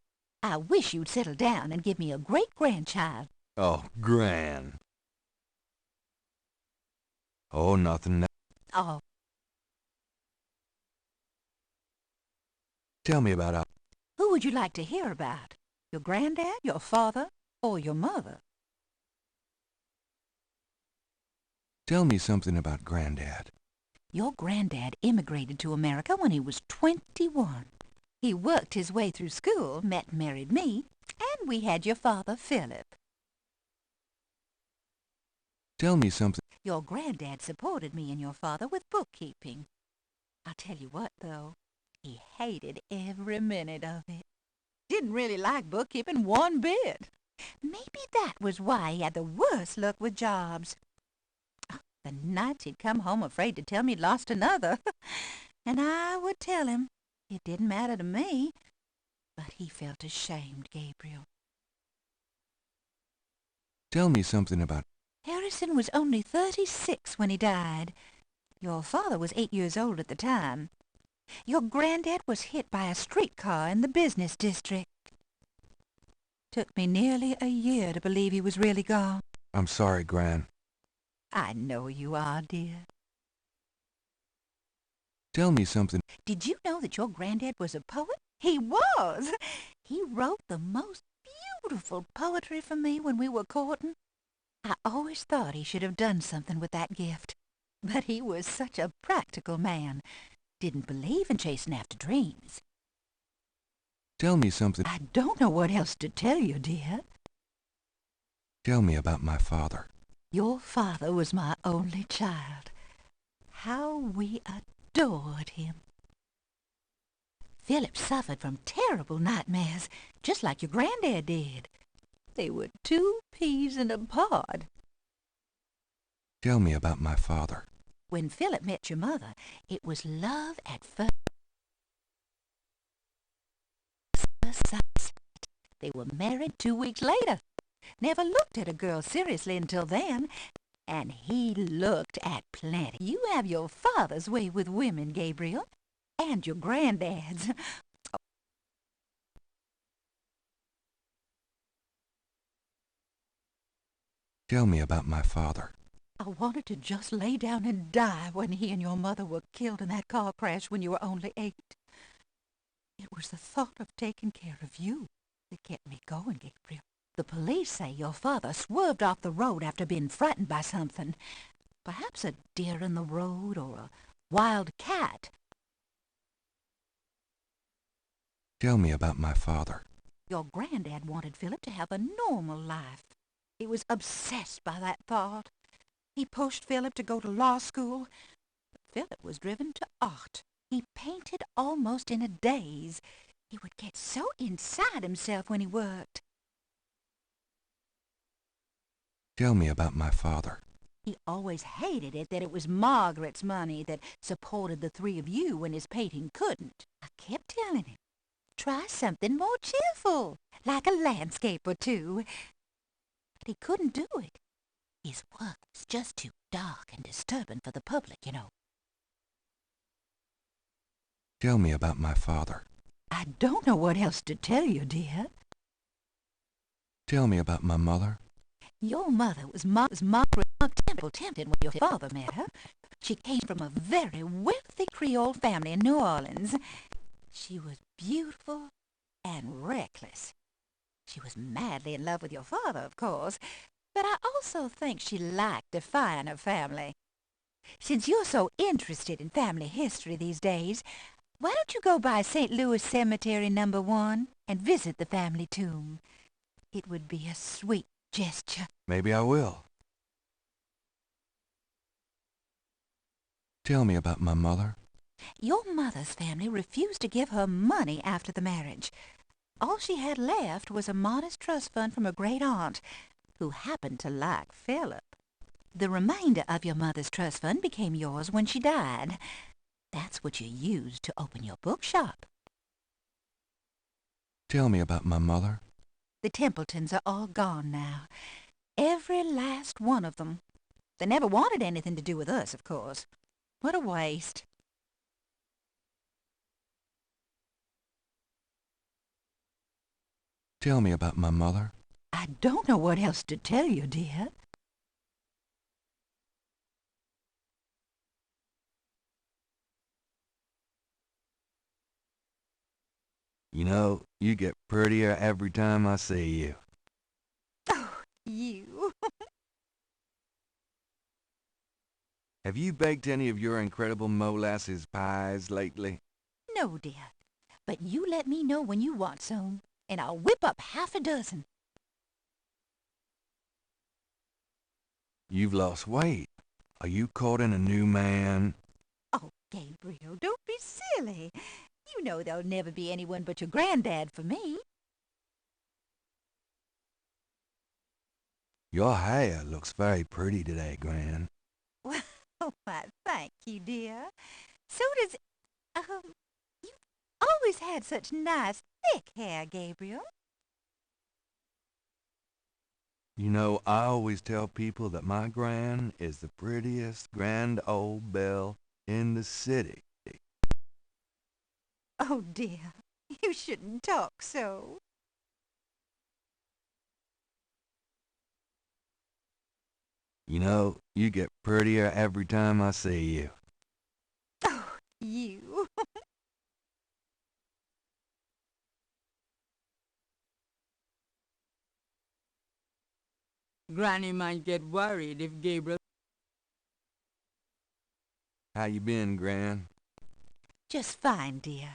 I wish you'd settle down and give me a great-grandchild. Oh, Gran. Oh, nothing. Oh, Tell me about who would you like to hear about? Your granddad, your father, or your mother? Tell me something about Granddad. Your granddad immigrated to America when he was 21. He worked his way through school, met and married me, and we had your father, Philip. Tell me something. Your granddad supported me and your father with bookkeeping. I'll tell you what, though. He hated every minute of it. Didn't really like bookkeeping one bit. Maybe that was why he had the worst luck with jobs. The nights he'd come home afraid to tell me he'd lost another. And I would tell him. It didn't matter to me. But he felt ashamed, Gabriel. Tell me something about... Harrison was only 36 when he died. Your father was 8 years old at the time. Your granddad was hit by a streetcar in the business district. Took me nearly a year to believe he was really gone. I'm sorry, Gran. I know you are, dear. Tell me something. Did you know that your granddad was a poet? He was! He wrote the most beautiful poetry for me when we were courting. I always thought he should have done something with that gift. But he was such a practical man. Didn't believe in chasing after dreams. Tell me something. I don't know what else to tell you, dear. Tell me about my father. Your father was my only child. How we adored him. Philip suffered from terrible nightmares, just like your granddad did. They were 2 peas in a pod. Tell me about my father. When Philip met your mother, it was love at first sight. They were married 2 weeks later. Never looked at a girl seriously until then, and he looked at plenty. You have your father's way with women, Gabriel, and your granddad's. Tell me about my father. I wanted to just lay down and die when he and your mother were killed in that car crash when you were only 8. It was the thought of taking care of you that kept me going, Gabriel. The police say your father swerved off the road after being frightened by something. Perhaps a deer in the road or a wild cat. Tell me about my father. Your granddad wanted Philip to have a normal life. He was obsessed by that thought. He pushed Philip to go to law school, but Philip was driven to art. He painted almost in a daze. He would get so inside himself when he worked. Tell me about my father. He always hated it that it was Margaret's money that supported the 3 of you when his painting couldn't. I kept telling him, try something more cheerful, like a landscape or two. But he couldn't do it. His work was just too dark and disturbing for the public, you know. Tell me about my father. I don't know what else to tell you, dear. Tell me about my mother. Your mother was Margaret Templeton when your father met her. She came from a very wealthy Creole family in New Orleans. She was beautiful and reckless. She was madly in love with your father, of course, but I also think she liked defying her family. Since you're so interested in family history these days, why don't you go by St. Louis Cemetery No. 1 and visit the family tomb? It would be a sweet gesture. Maybe I will. Tell me about my mother. Your mother's family refused to give her money after the marriage. All she had left was a modest trust fund from a great-aunt, who happened to like Philip. The remainder of your mother's trust fund became yours when she died. That's what you used to open your bookshop. Tell me about my mother. The Templetons are all gone now. Every last one of them. They never wanted anything to do with us, of course. What a waste. Tell me about my mother. I don't know what else to tell you, dear. You know, you get prettier every time I see you. Oh, you. Have you baked any of your incredible molasses pies lately? No, dear. But you let me know when you want some, and I'll whip up half a dozen. You've lost weight. Are you courting a new man? Oh, Gabriel, don't be silly. You know there'll never be anyone but your granddad for me. Your hair looks very pretty today, Gran. Well, why, thank you, dear. So does, you've always had such nice, thick hair, Gabriel. You know, I always tell people that my Gran is the prettiest grand old belle in the city. Oh, dear, you shouldn't talk so. You know, you get prettier every time I see you. Oh, you. Granny might get worried if Gabriel... How you been, Gran? Just fine, dear.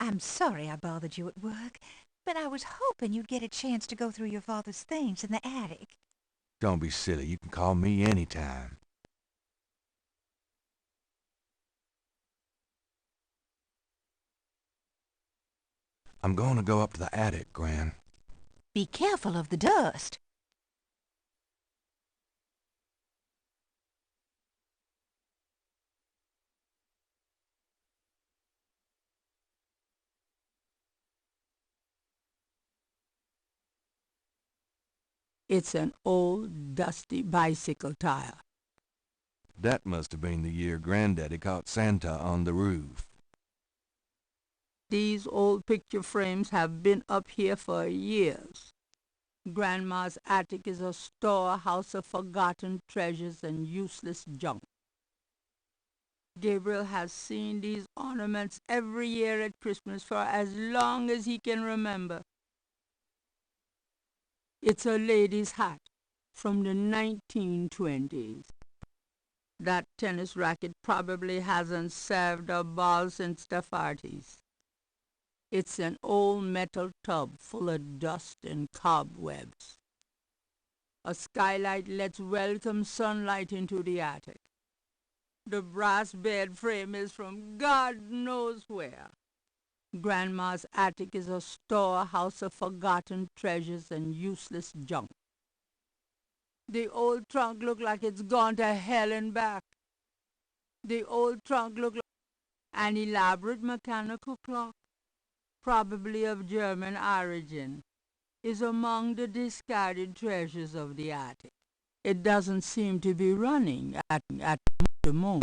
I'm sorry I bothered you at work, but I was hoping you'd get a chance to go through your father's things in the attic. Don't be silly. You can call me anytime. I'm going to go up to the attic, Gran. Be careful of the dust. It's an old, dusty bicycle tire. That must have been the year Granddaddy caught Santa on the roof. These old picture frames have been up here for years. Grandma's attic is a storehouse of forgotten treasures and useless junk. Gabriel has seen these ornaments every year at Christmas for as long as he can remember. It's a lady's hat from the 1920s. That tennis racket probably hasn't served a ball since the 40s. It's an old metal tub full of dust and cobwebs. A skylight lets welcome sunlight into the attic. The brass bed frame is from God knows where. Grandma's attic is a storehouse of forgotten treasures and useless junk. The old trunk looks like it's gone to hell and back. The old trunk looks like an elaborate mechanical clock, probably of German origin, is among the discarded treasures of the attic. It doesn't seem to be running at the moment.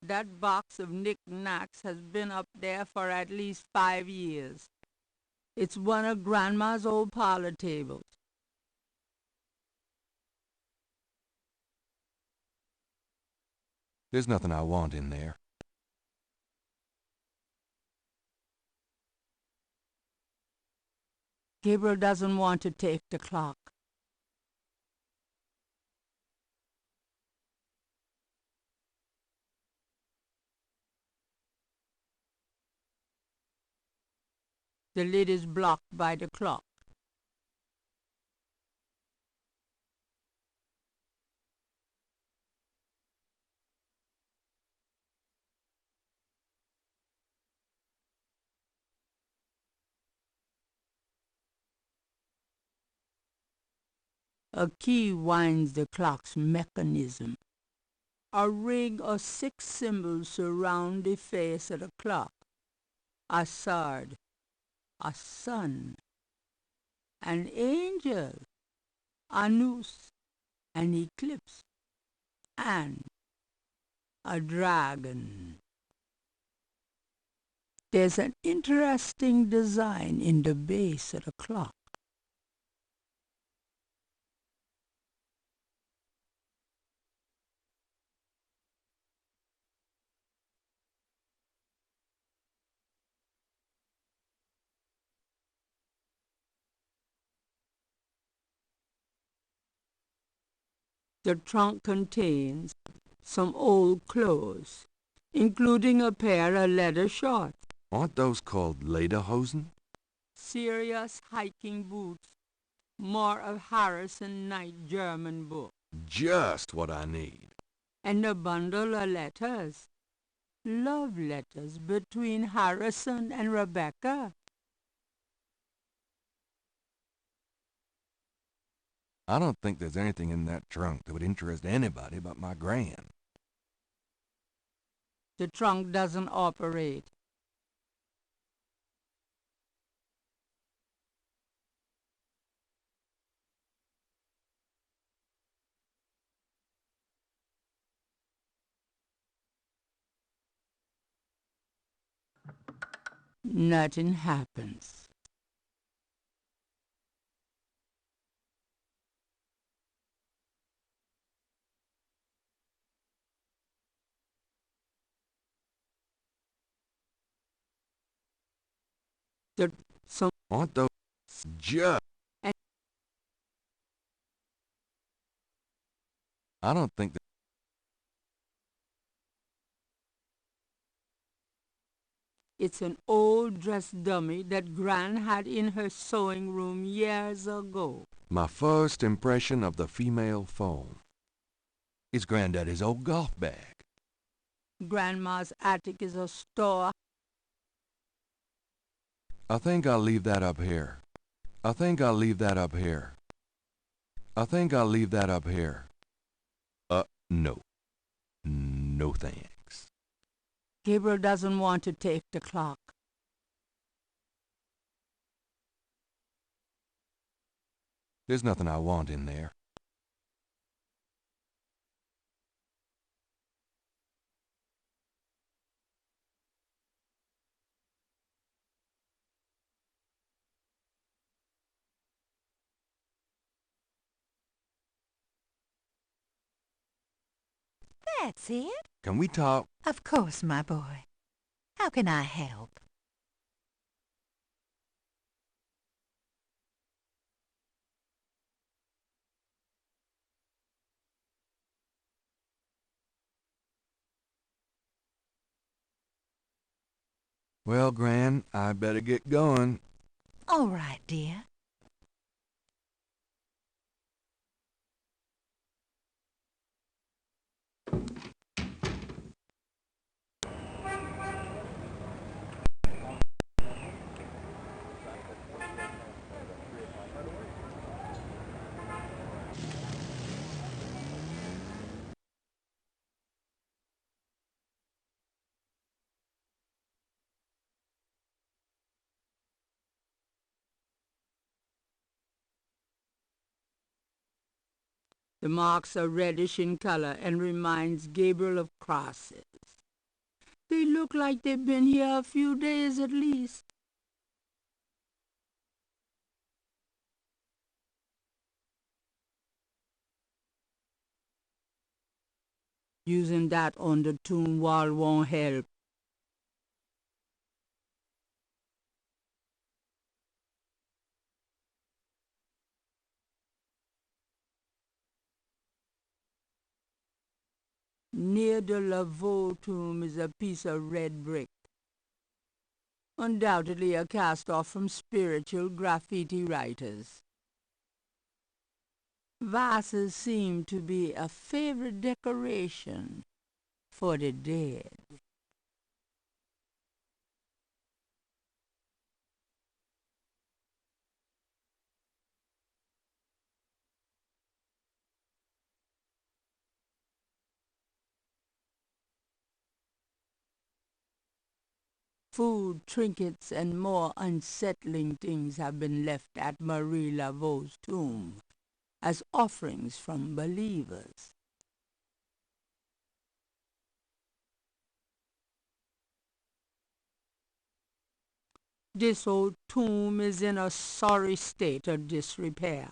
That box of knickknacks has been up there for at least 5 years. It's one of Grandma's old parlor tables. There's nothing I want in there. Gabriel doesn't want to take the clock. The lid is blocked by the clock. A key winds the clock's mechanism. A ring of 6 symbols surround the face of the clock. A sword, a sun, an angel, a noose, an eclipse, and a dragon. There's an interesting design in the base of the clock. The trunk contains some old clothes, including a pair of leather shorts. Aren't those called lederhosen? Serious hiking boots, more of Harrison Knight German book. Just what I need. And a bundle of letters. Love letters between Harrison and Rebecca. I don't think there's anything in that trunk that would interest anybody but my gran. The trunk doesn't operate. Nothing happens. Aren't those just... I don't think that... It's an old dress dummy that Gran had in her sewing room years ago. My first impression of the female form. It's Granddaddy's old golf bag. Grandma's attic is a store. I think I'll leave that up here. I think I'll leave that up here. I think I'll leave that up here. No. No thanks. Gabriel doesn't want to take the clock. There's nothing I want in there. That's it. Can we talk? Of course, my boy. How can I help? Well, Gran, I better get going. All right, dear. The marks are reddish in color and reminds Gabriel of crosses. They look like they've been here a few days at least. Using that on the tomb wall won't help. Near the Laveau tomb is a piece of red brick. Undoubtedly a cast-off from spiritual graffiti writers. Vases seem to be a favorite decoration for the dead. Food, trinkets, and more unsettling things have been left at Marie Laveau's tomb as offerings from believers. This old tomb is in a sorry state of disrepair.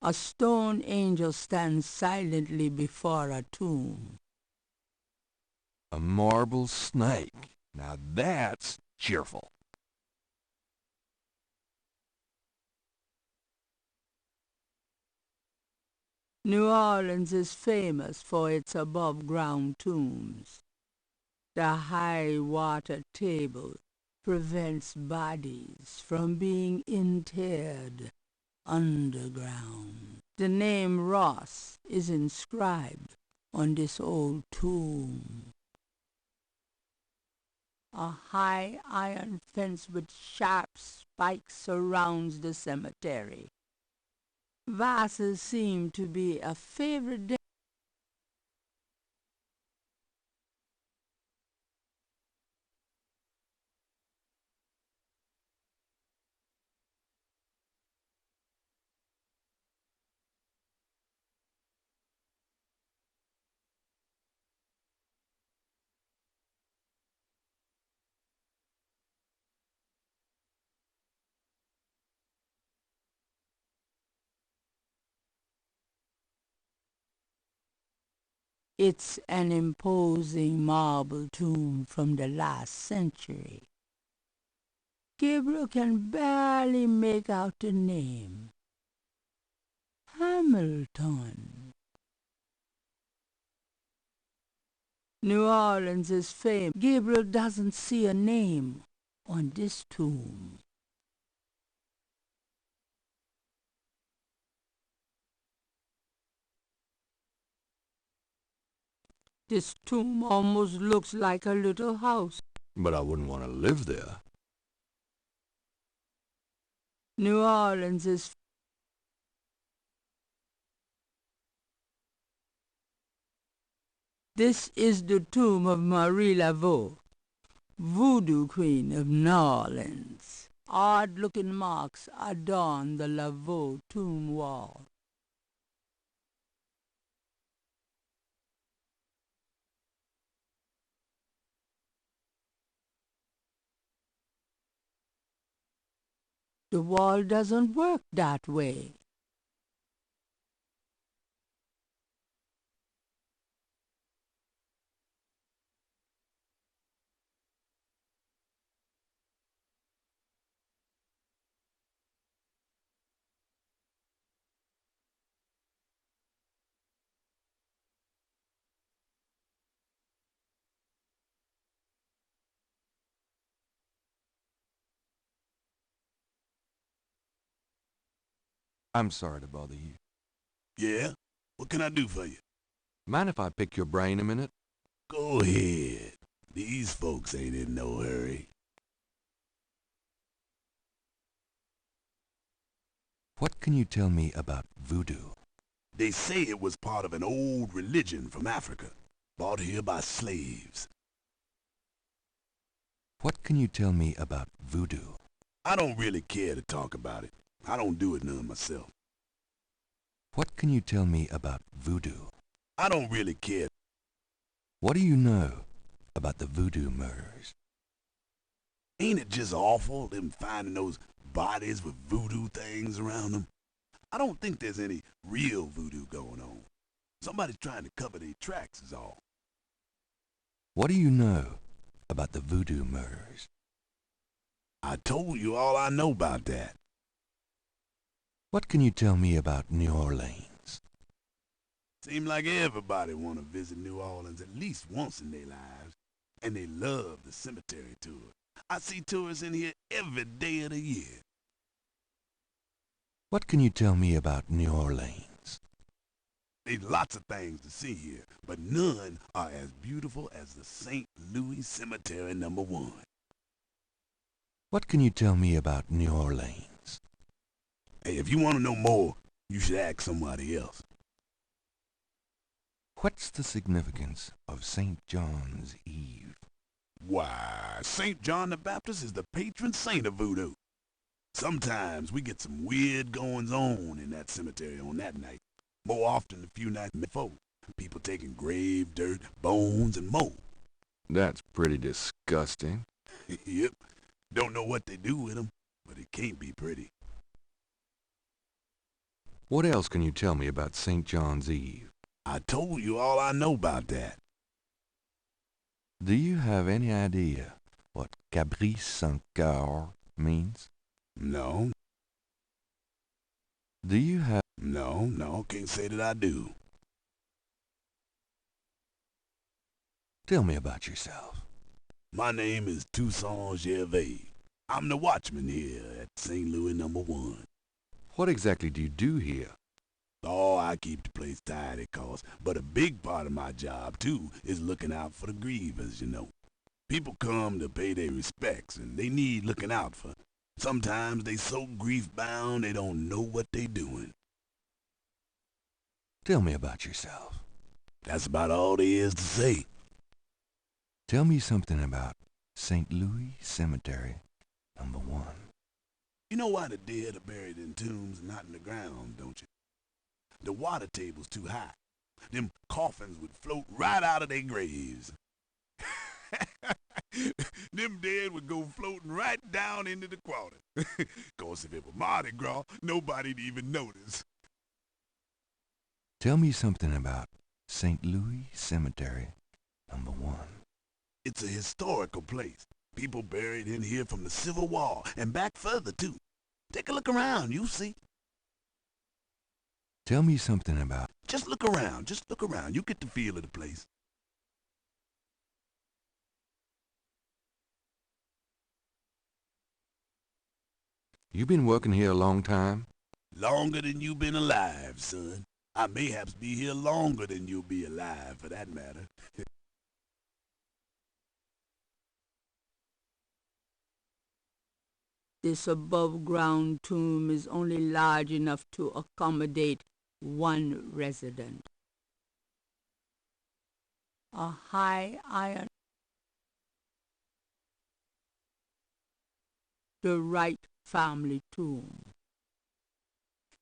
A stone angel stands silently before a tomb. A marble snake. Now that's cheerful. New Orleans is famous for its above-ground tombs. The high water table prevents bodies from being interred underground. The name Ross is inscribed on this old tomb. A high iron fence with sharp spikes surrounds the cemetery. Vases seem to be a favorite. It's an imposing marble tomb from the last century. Gabriel can barely make out the name. Hamilton. New Orleans is famous. Gabriel doesn't see a name on this tomb. This tomb almost looks like a little house. But I wouldn't want to live there. New Orleans is... This is the tomb of Marie Laveau, Voodoo Queen of New Orleans. Odd-looking marks adorn the Laveau tomb wall. The wall doesn't work that way. I'm sorry to bother you. Yeah? What can I do for you? Mind if I pick your brain a minute? Go ahead. These folks ain't in no hurry. What can you tell me about voodoo? They say it was part of an old religion from Africa, brought here by slaves. What can you tell me about voodoo? I don't really care to talk about it. I don't do it none myself. What can you tell me about voodoo? I don't really care. What do you know about the voodoo murders? Ain't it just awful, them finding those bodies with voodoo things around them? I don't think there's any real voodoo going on. Somebody's trying to cover their tracks is all. What do you know about the voodoo murders? I told you all I know about that. What can you tell me about New Orleans? Seem like everybody want to visit New Orleans at least once in their lives, and they love the cemetery tour. I see tourists in here every day of the year. What can you tell me about New Orleans? There's lots of things to see here, but none are as beautiful as the St. Louis Cemetery #1. What can you tell me about New Orleans? Hey, if you want to know more, you should ask somebody else. What's the significance of St. John's Eve? Why, St. John the Baptist is the patron saint of voodoo. Sometimes we get some weird goings-on in that cemetery on that night. More often a few nights before. People taking grave dirt, bones, and more. That's pretty disgusting. Yep. Don't know what they do with them, but it can't be pretty. What else can you tell me about St. John's Eve? I told you all I know about that. Do you have any idea what Caprice sans cœur means? No. Do you have... No, can't say that I do. Tell me about yourself. My name is Toussaint Gervais. I'm the watchman here at St. Louis #1. What exactly do you do here? Oh, I keep the place tidy, cause, but a big part of my job, too, is looking out for the grievers, you know. People come to pay their respects, and they need looking out for. Sometimes they so grief-bound they don't know what they doing. Tell me about yourself. That's about all there is to say. Tell me something about St. Louis Cemetery #1. You know why the dead are buried in tombs and not in the ground, don't you? The water table's too high. Them coffins would float right out of their graves. Them dead would go floating right down into the water. 'Cause if it were Mardi Gras, nobody'd even notice. Tell me something about St. Louis Cemetery #1. It's a historical place. People buried in here from the Civil War and back further, too. Take a look around, you'll see. Tell me something about... Just look around. You get the feel of the place. You been working here a long time? Longer than you've been alive, son. I mayhaps be here longer than you'll be alive, for that matter. This above-ground tomb is only large enough to accommodate one resident. A high iron the Wright family tomb.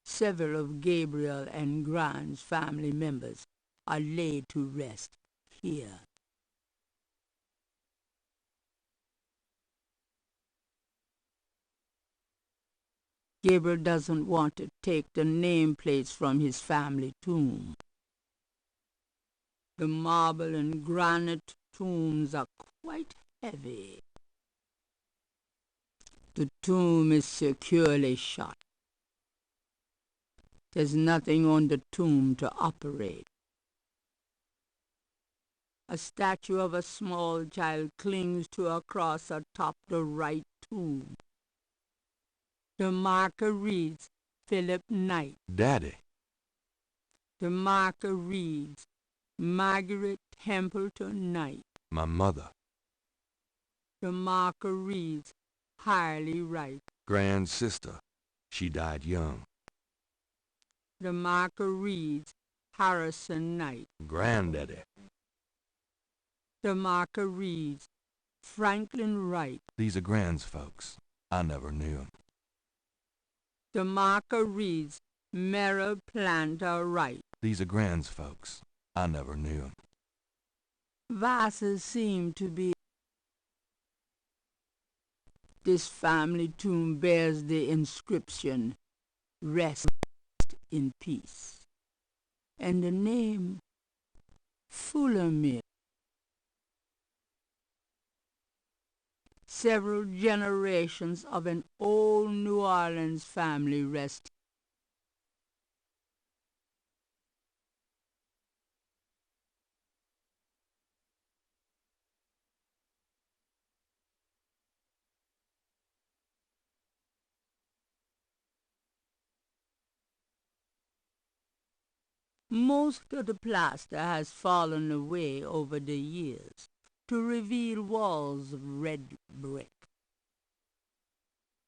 Several of Gabriel and Grant's family members are laid to rest here. Gabriel doesn't want to take the nameplates from his family tomb. The marble and granite tombs are quite heavy. The tomb is securely shut. There's nothing on the tomb to operate. A statue of a small child clings to a cross atop the right tomb. The marker reads, Philip Knight. Daddy. The marker reads, Margaret Templeton Knight. My mother. The marker reads, Harley Wright. Grand sister. She died young. The marker reads, Harrison Knight. Granddaddy. The marker reads, Franklin Wright. These are Grand's folks. I never knew 'em. The marker reads, Mera Planter Wright. These are Grand's folks. I never knew 'em. Vases seem to be. This family tomb bears the inscription, Rest in Peace, and the name, Fullermill. Several generations of an old New Orleans family rest. Most of the plaster has fallen away over the years to reveal walls of red brick.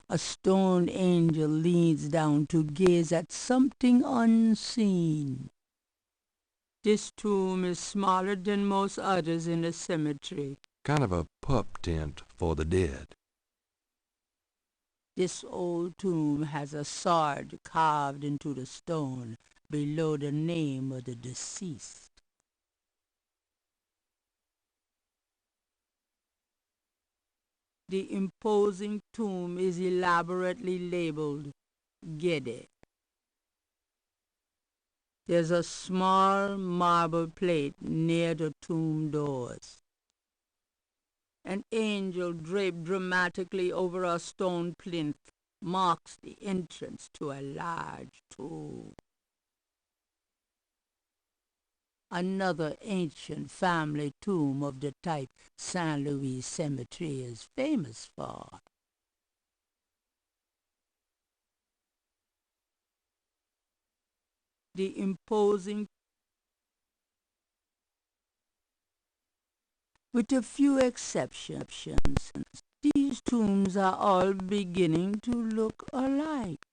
A stone angel leans down to gaze at something unseen. This tomb is smaller than most others in the cemetery. Kind of a pup tent for the dead. This old tomb has a sword carved into the stone below the name of the deceased. The imposing tomb is elaborately labeled Gede. There's a small marble plate near the tomb doors. An angel draped dramatically over a stone plinth marks the entrance to a large tomb. Another ancient family tomb of the type St. Louis Cemetery is famous for. The imposing, with a few exceptions, these tombs are all beginning to look alike.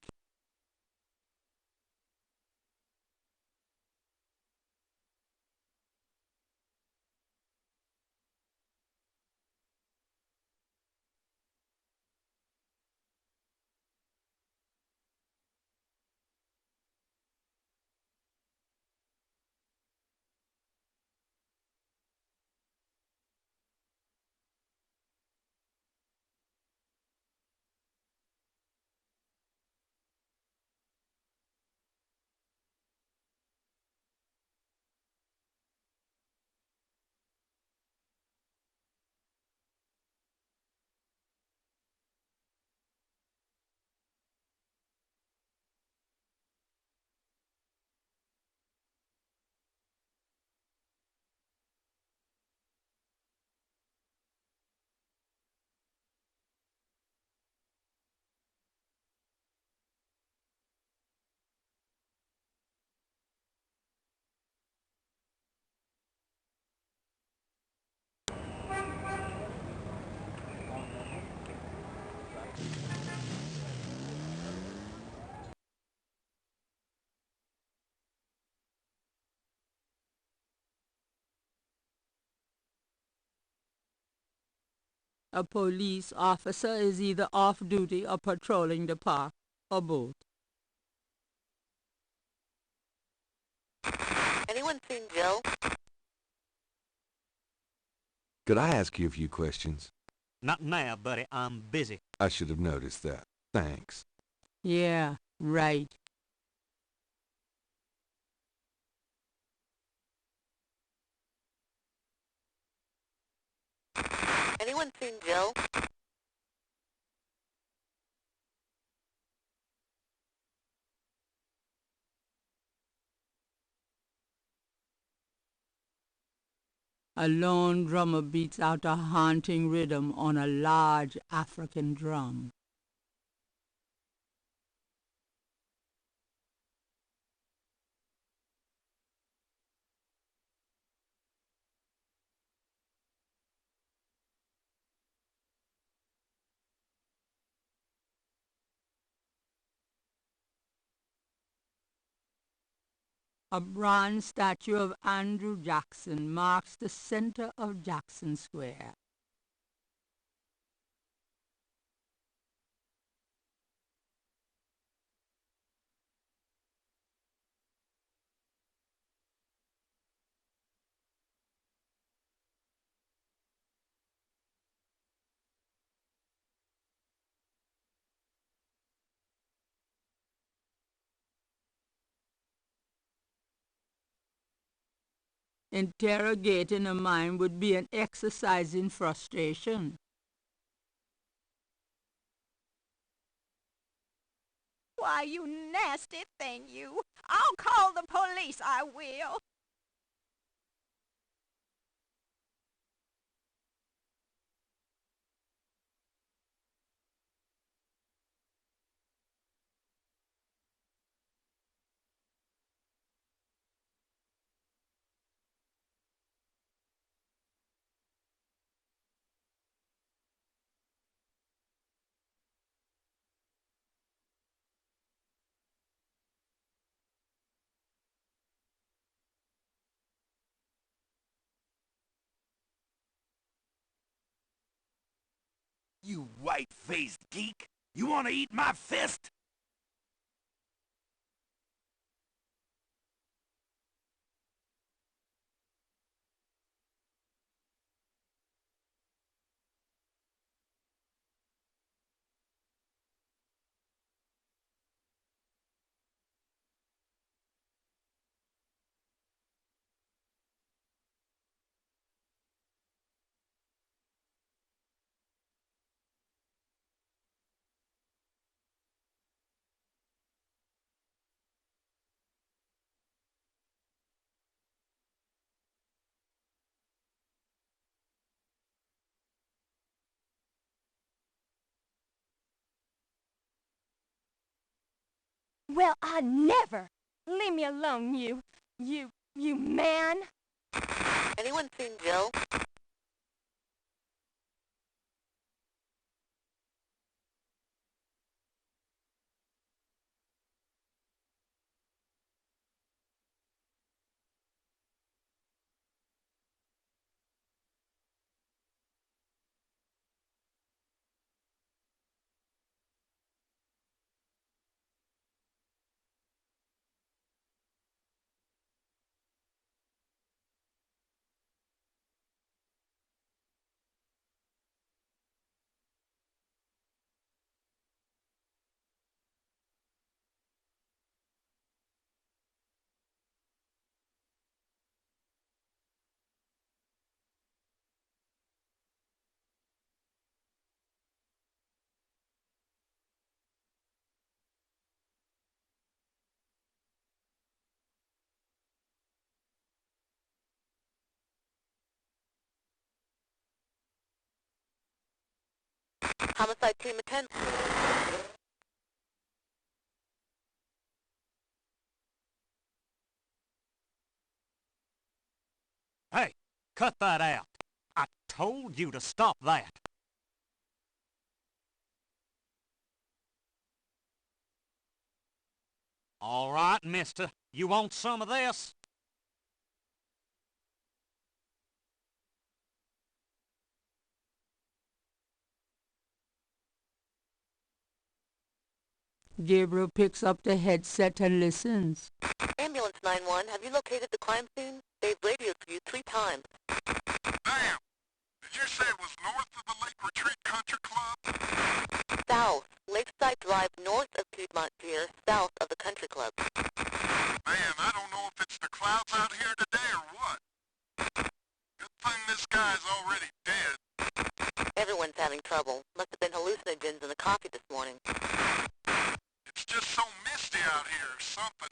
A police officer is either off duty or patrolling the park, or both. Anyone seen Jill? Could I ask you a few questions? Not now, buddy. I'm busy. I should have noticed that. Thanks. Yeah, right. Anyone seen Jill? A lone drummer beats out a haunting rhythm on a large African drum. A bronze statue of Andrew Jackson marks the center of Jackson Square. Interrogating a mind would be an exercise in frustration. Why, you nasty thing, you. I'll call the police, I will. You white-faced geek! You want to eat my fist? Well, I never! Leave me alone, you man! Anyone seen Jill? Homicide team attend. Hey, cut that out. I told you to stop that. All right, mister. You want some of this? Gabriel picks up the headset and listens. Ambulance 911, have you located the crime scene? They've radioed for you 3 times. Damn! Did you say it was north of the Lake Retreat Country Club? South. Lakeside Drive north of Piedmont Pier, south of the country club. Man, I don't know if it's the clouds out here today or what. Good thing this guy's already dead. Everyone's having trouble. Must have been hallucinogens in the coffee this morning. It's just so misty out here or something.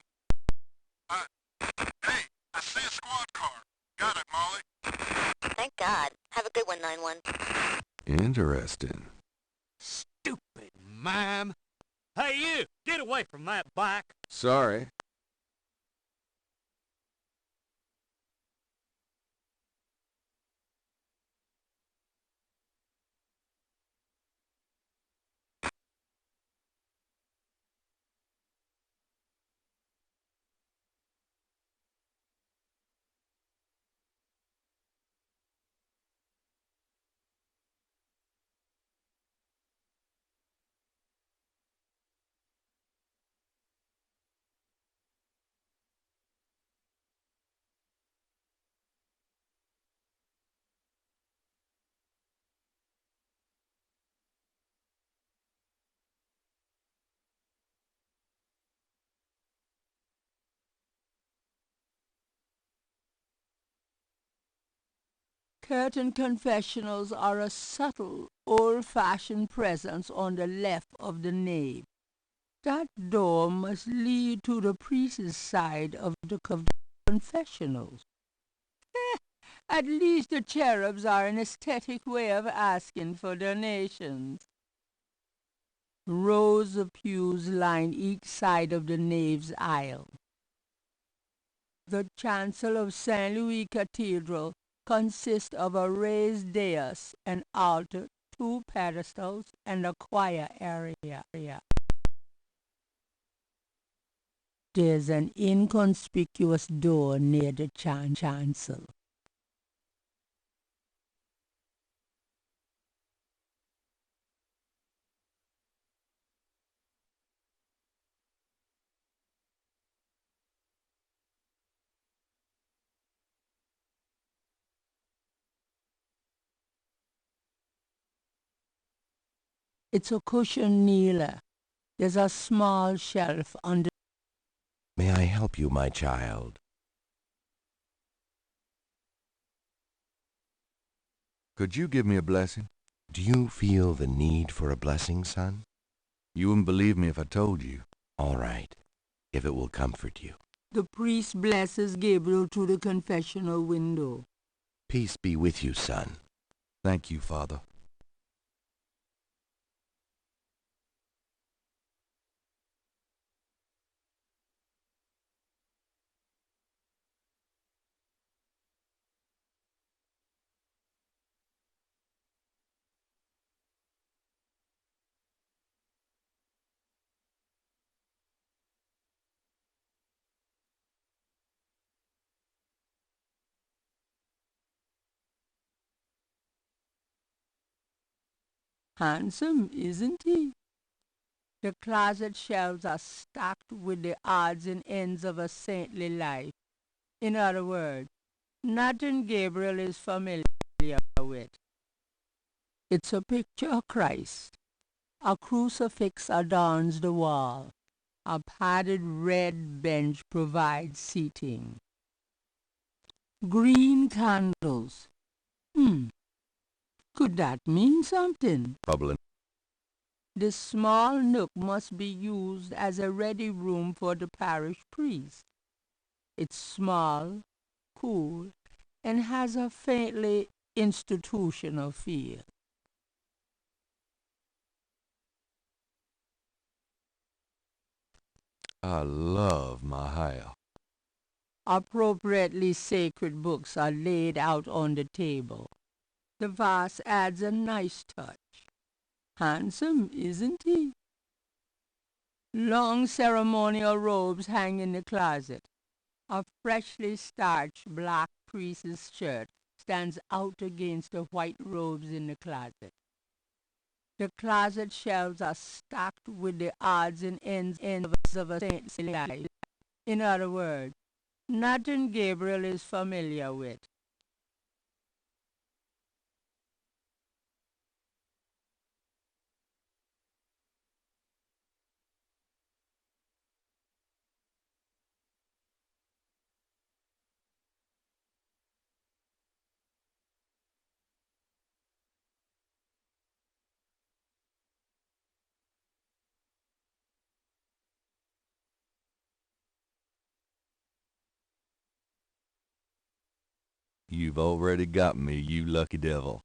Hey, I see a squad car. Got it, Molly. Thank God. Have a good one, 911. Interesting. Stupid mime. Hey, you! Get away from that bike. Sorry. Curtain confessionals are a subtle, old-fashioned presence on the left of the nave. That door must lead to the priest's side of the confessionals. At least the cherubs are an aesthetic way of asking for donations. Rows of pews line each side of the nave's aisle. The chancel of St. Louis Cathedral consists of a raised dais, an altar, 2 pedestals, and a choir area. There's an inconspicuous door near the chancel. It's a cushion kneeler. There's a small shelf under. May I help you, my child? Could you give me a blessing? Do you feel the need for a blessing, son? You wouldn't believe me if I told you. All right, if it will comfort you. The priest blesses Gabriel through the confessional window. Peace be with you, son. Thank you, Father. Handsome, isn't he? The closet shelves are stacked with the odds and ends of a saintly life. In other words, nothing Gabriel is familiar with. It's a picture of Christ. A crucifix adorns the wall. A padded red bench provides seating. Green candles. Could that mean something? Bubbling. This small nook must be used as a ready room for the parish priest. It's small, cool, and has a faintly institutional feel. I love my house. Appropriately sacred books are laid out on the table. The vase adds a nice touch. Handsome, isn't he? Long ceremonial robes hang in the closet. A freshly starched black priest's shirt stands out against the white robes in the closet. The closet shelves are stocked with the odds and ends of a saint's life. In other words, nothing Gabriel is familiar with. You've already got me, you lucky devil.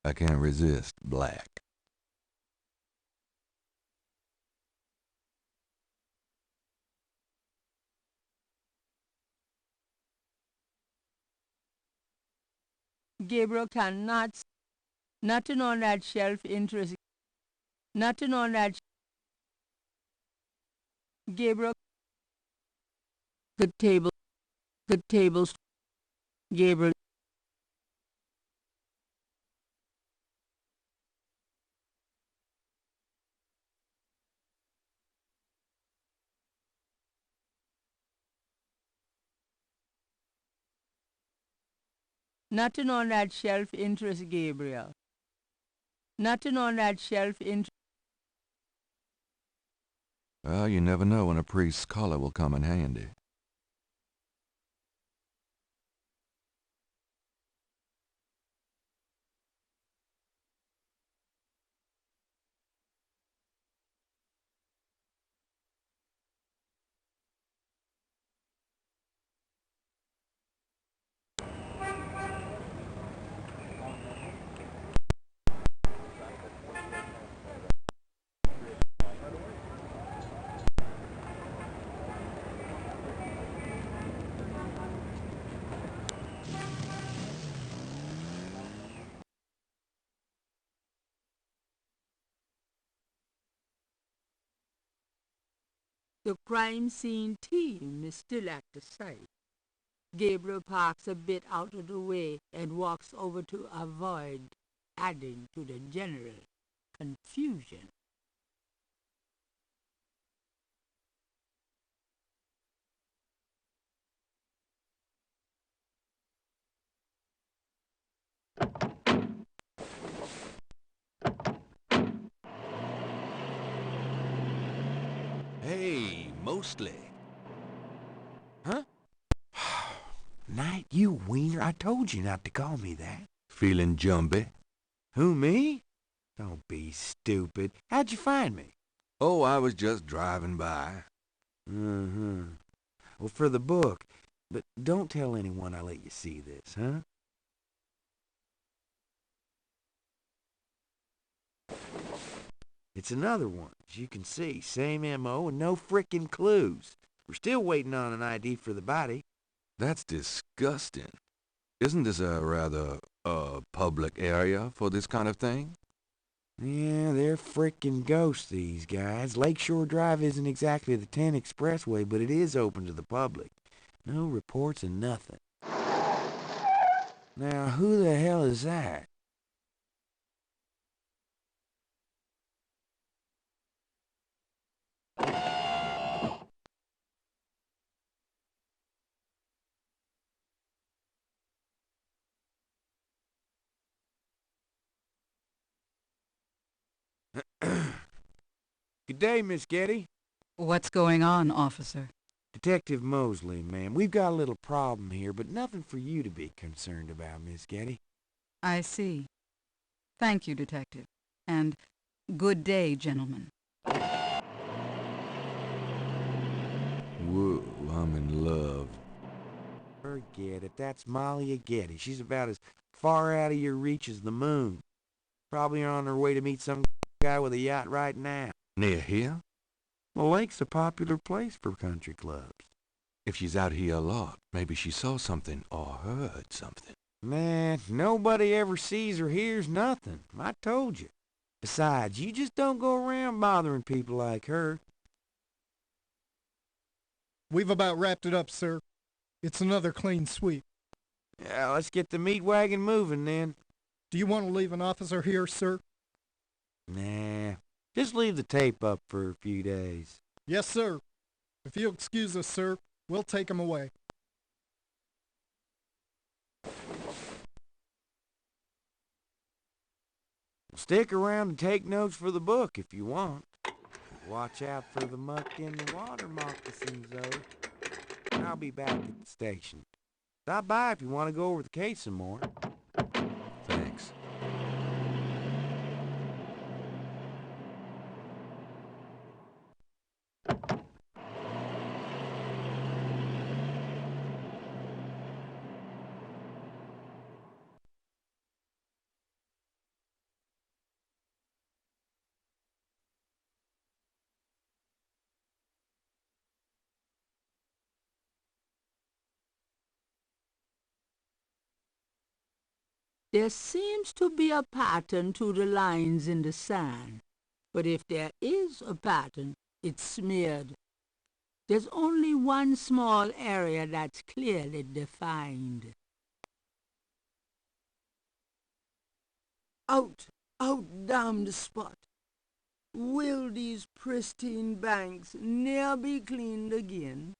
I can't resist black. Gabriel cannot. Nothing on that shelf interests. Nothing on that. Gabriel. The table. The tables. Gabriel. Nothing on that shelf interests Gabriel. Nothing on that shelf interests. Well, you never know when a priest's collar will come in handy. The crime scene team is still at the site. Gabriel parks a bit out of the way and walks over to avoid adding to the general confusion. Hey, mostly. Huh? Night, you wiener. I told you not to call me that. Feeling jumpy? Who, me? Don't be stupid. How'd you find me? Oh, I was just driving by. Uh-huh. Well, for the book. But don't tell anyone I let you see this, huh? It's another one. As you can see, same M.O. and no frickin' clues. We're still waiting on an ID for the body. That's disgusting. Isn't this a rather, public area for this kind of thing? Yeah, they're frickin' ghosts, these guys. Lakeshore Drive isn't exactly the 10 expressway, but it is open to the public. No reports and nothing. Now, who the hell is that? Good day, Miss Getty. What's going on, officer? Detective Mosley, ma'am. We've got a little problem here, but nothing for you to be concerned about, Miss Getty. I see. Thank you, detective. And good day, gentlemen. Whoa, I'm in love. Forget it. That's Malia Getty. She's about as far out of your reach as the moon. Probably on her way to meet some guy with a yacht right now. Near here? The lake's a popular place for country clubs. If she's out here a lot, maybe she saw something or heard something. Man, nobody ever sees or hears nothing. I told you. Besides, you just don't go around bothering people like her. We've about wrapped it up, sir. It's another clean sweep. Yeah, let's get the meat wagon moving then. Do you want to leave an officer here, sir? Nah, just leave the tape up for a few days. Yes, sir. If you'll excuse us, sir, we'll take him away. Stick around and take notes for the book if you want. Watch out for the muck in the water moccasins, though. I'll be back at the station. Stop by if you want to go over the case some more. Thanks. There seems to be a pattern to the lines in the sand, but if there is a pattern, it's smeared. There's only one small area that's clearly defined. Out, damn the spot. Will these pristine banks ne'er be cleaned again?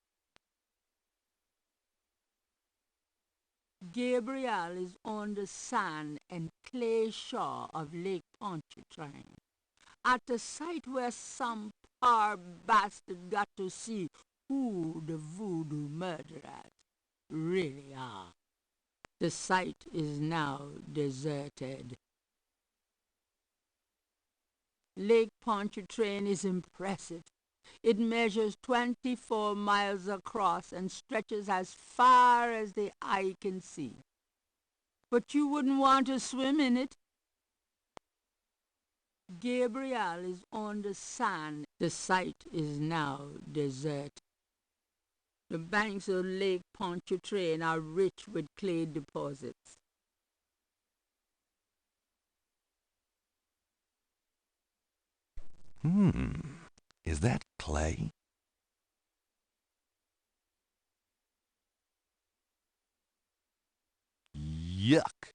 Gabriel is on the sand and clay shore of Lake Pontchartrain, at a site where some poor bastard got to see who the voodoo murderers really are. The site is now deserted. Lake Pontchartrain is impressive. It measures 24 miles across and stretches as far as the eye can see. But you wouldn't want to swim in it. Gabriel is on the sand. The site is now deserted. The banks of Lake Pontchartrain are rich with clay deposits. Is that clay? Yuck.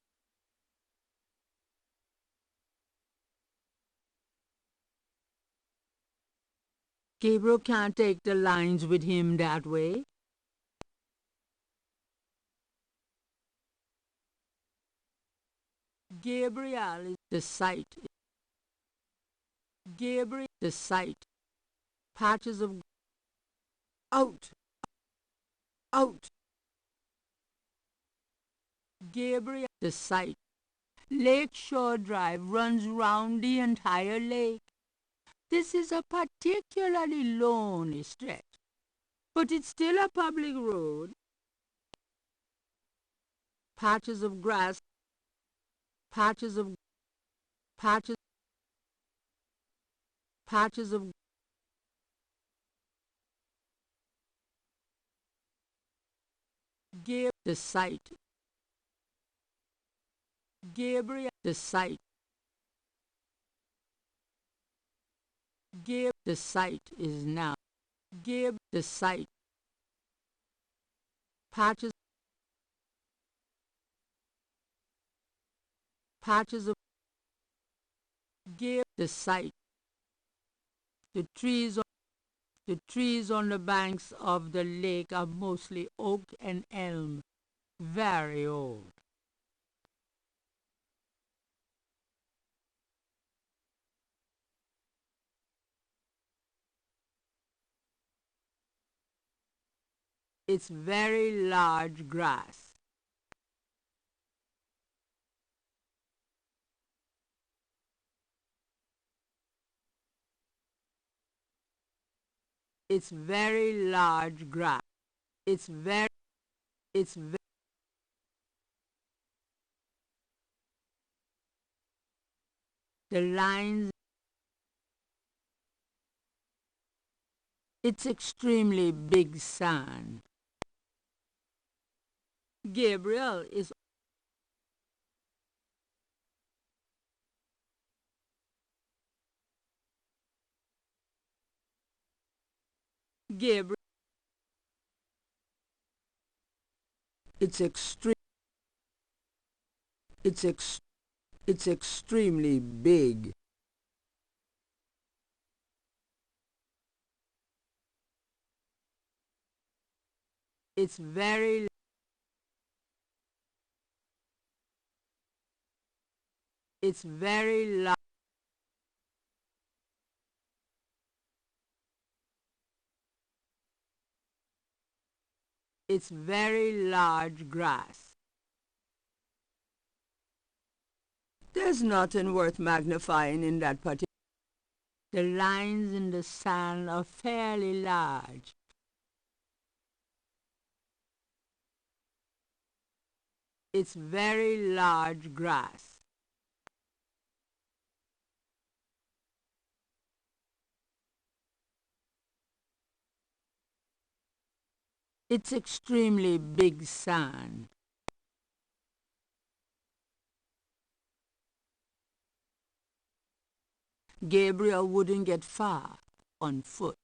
Gabriel can't take the lines with him that way. Gabriel is the site. Gabriel, the site. Patches of out. Gabriel, the site. Lake Shore Drive runs round the entire lake. This is a particularly lonely stretch, but it's still a public road. Patches of grass, patches of Gabriel, the site. Gabriel, the site. Gabriel, the site is now. Gabriel, the site. Patches of Gabriel, the site. The trees on the banks of the lake are mostly oak and elm, very old. It's very large grass. It's very large grass. It's very the lines. It's extremely big sand. Gabriel is Gabriel It's extreme. It's extremely big. It's very large. It's very large grass. There's nothing worth magnifying in that particular. The lines in the sand are fairly large. It's very large grass. It's extremely big sand. Gabriel wouldn't get far on foot.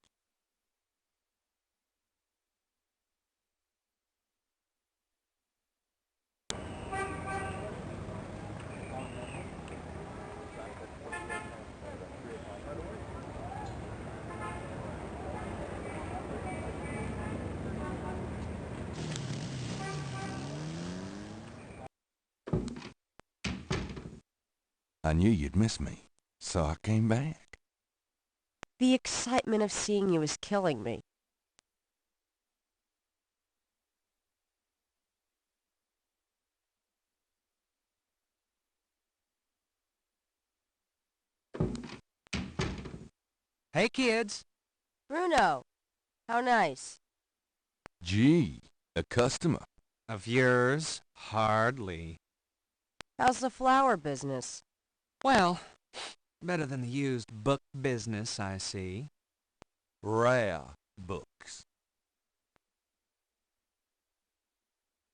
I knew you'd miss me, so I came back. The excitement of seeing you is killing me. Hey, kids. Bruno, how nice. Gee, a customer. Of yours? Hardly. How's the flower business? Well, better than the used book business, I see. Rare books.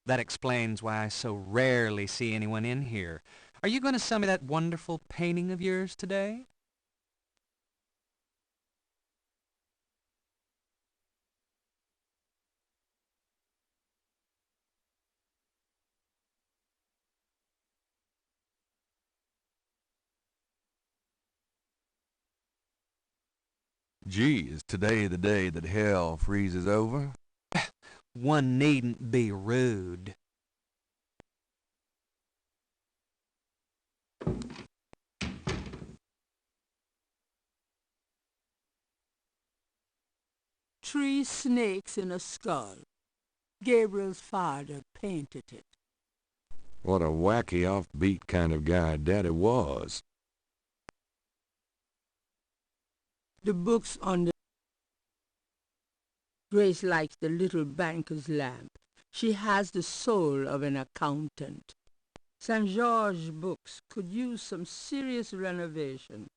That explains why I so rarely see anyone in here. Are you going to sell me that wonderful painting of yours today? Gee, is today the day that hell freezes over? One needn't be rude. Three snakes in a skull. Gabriel's father painted it. What a wacky offbeat kind of guy Daddy was. The books on the... Grace likes the little banker's lamp. She has the soul of an accountant. St. George's books could use some serious renovation,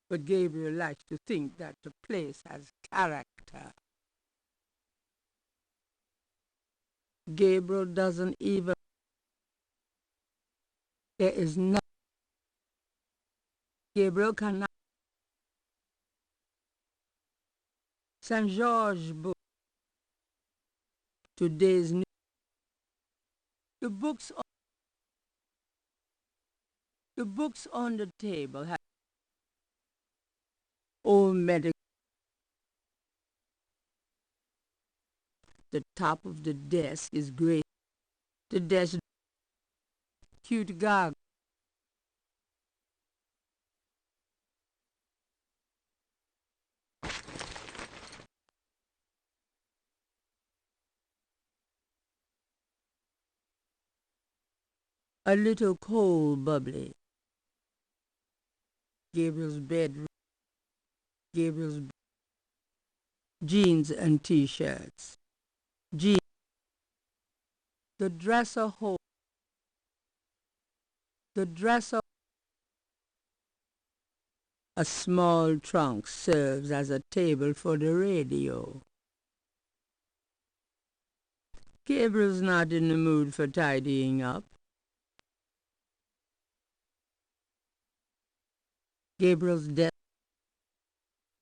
but Gabriel likes to think that the place has character. Gabriel doesn't even... There is no... Gabriel cannot... St. George's book. Today's new... The books on the table have old medical. The top of the desk is gray. The desk cute gag. A little cold bubbly. Gabriel's bedroom. Gabriel's jeans and t-shirts. Jeans. The dresser hole. The dresser. A small trunk serves as a table for the radio. Gabriel's not in the mood for tidying up. Gabriel's desk.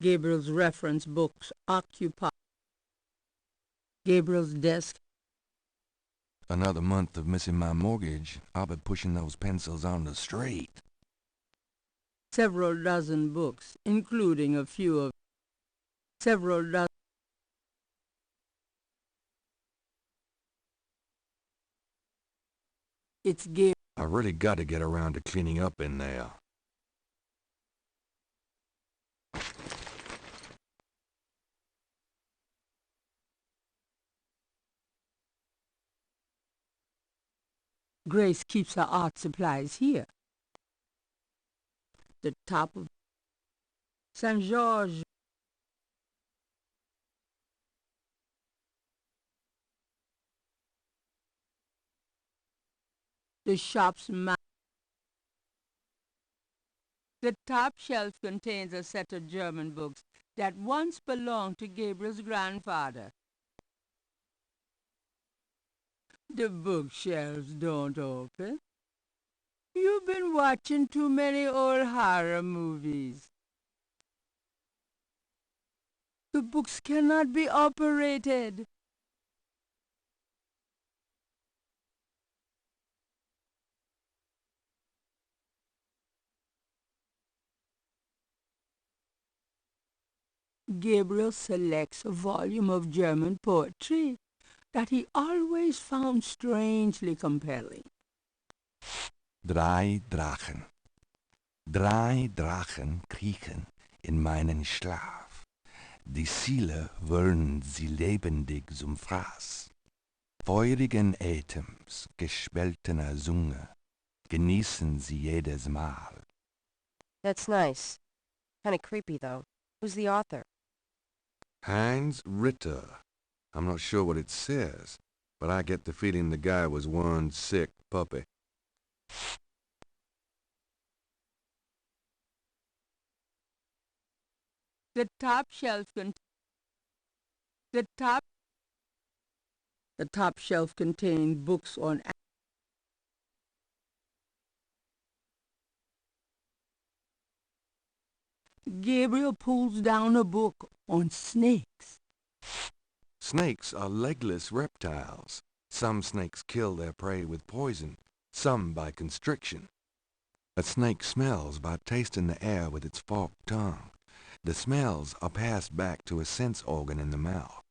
Gabriel's reference books occupy. Gabriel's desk. Another month of missing my mortgage, I'll be pushing those pencils on the street. Several dozen books, including a few of several dozen. It's Gabriel. I really got to get around to cleaning up in there. Grace keeps her art supplies here. The top of St. George. The shop's The top shelf contains a set of German books that once belonged to Gabriel's grandfather. The bookshelves don't open. You've been watching too many old horror movies. The books cannot be operated. Gabriel selects a volume of German poetry that he always found strangely compelling. Drei Drachen. Drei Drachen kriechen in meinen Schlaf. Die Ziele wollen sie lebendig zum Fraß. Feurigen Atems, gespaltener Zunge, genießen sie jedes Mal. That's nice. Kinda creepy, though. Who's the author? Heinz Ritter. I'm not sure what it says, but I get the feeling the guy was one sick puppy. The top shelf contained books on Gabriel pulls down a book on snakes. Snakes are legless reptiles. Some snakes kill their prey with poison, some by constriction. A snake smells by tasting the air with its forked tongue. The smells are passed back to a sense organ in the mouth.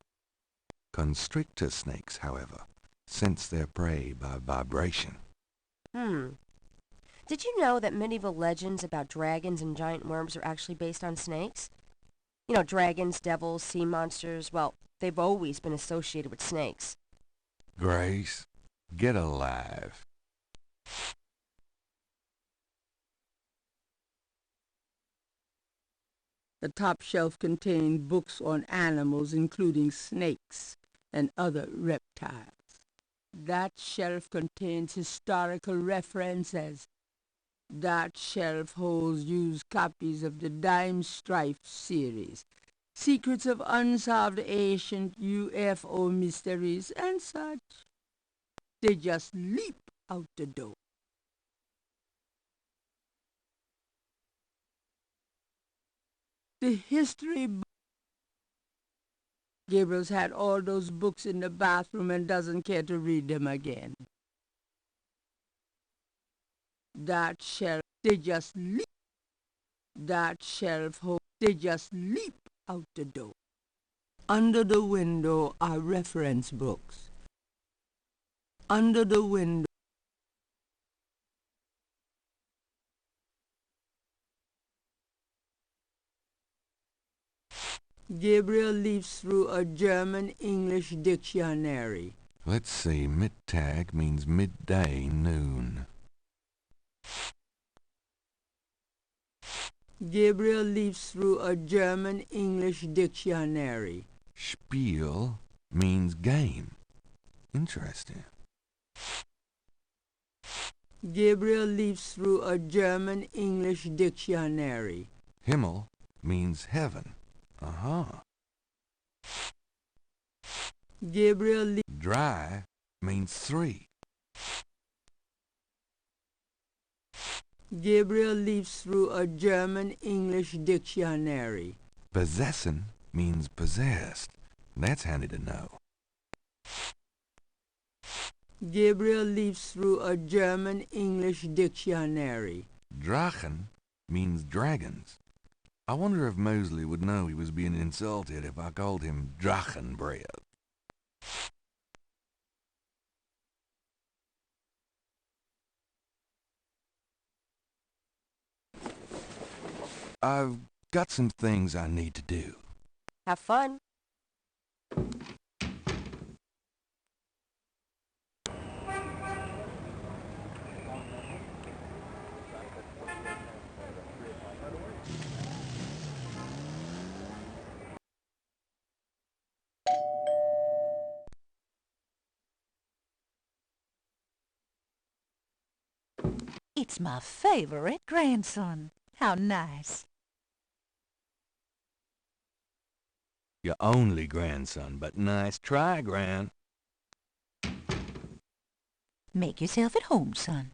Constrictor snakes, however, sense their prey by vibration. Did you know that medieval legends about dragons and giant worms are actually based on snakes? You know, dragons, devils, sea monsters, well, they've always been associated with snakes. Grace, get alive. The top shelf contained books on animals, including snakes and other reptiles. That shelf contains historical references. That shelf holds used copies of the Dime Strife series, secrets of unsolved ancient UFO mysteries and such. They just leap out the door. The history book. Gabriel's had all those books in the bathroom and doesn't care to read them again. That shelf, they just leap. That shelf, they just leap out the door. Under the window are reference books. Under the window. Gabriel leafs through a German-English dictionary. Let's see, Mittag means midday, noon. Gabriel leafs through a German-English dictionary. Spiel means game. Interesting. Gabriel leafs through a German-English dictionary. Himmel means heaven. Uh-huh. Gabriel Dry means 3. Gabriel leafs through a German-English dictionary. Besessen means possessed. That's handy to know. Gabriel leafs through a German-English dictionary. Drachen means dragons. I wonder if Mosley would know he was being insulted if I called him Drachenbreath. I've got some things I need to do. Have fun. It's my favorite grandson. How nice. Your only grandson, but nice try, Gran. Make yourself at home, son.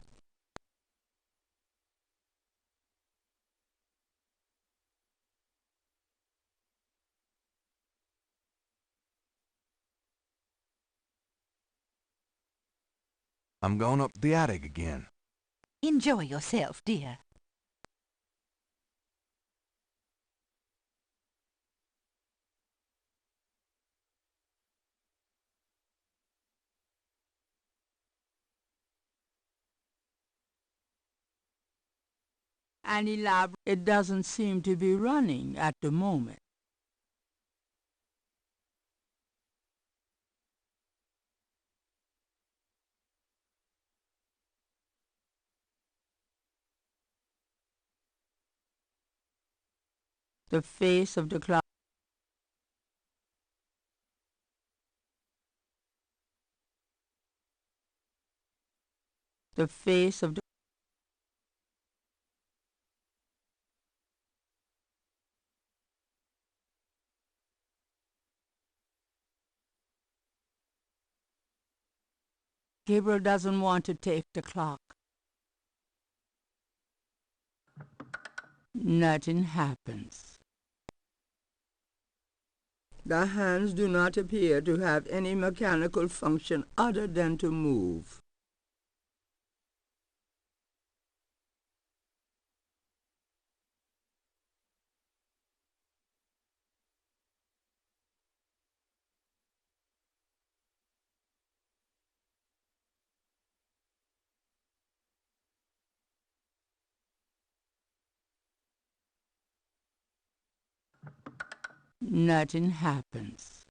I'm going up the attic again. Enjoy yourself, dear. And elaborate. It doesn't seem to be running at the moment. The face of the clock. The face of the Gabriel doesn't want to take the clock. Nothing happens. The hands do not appear to have any mechanical function other than to move. Nothing happens.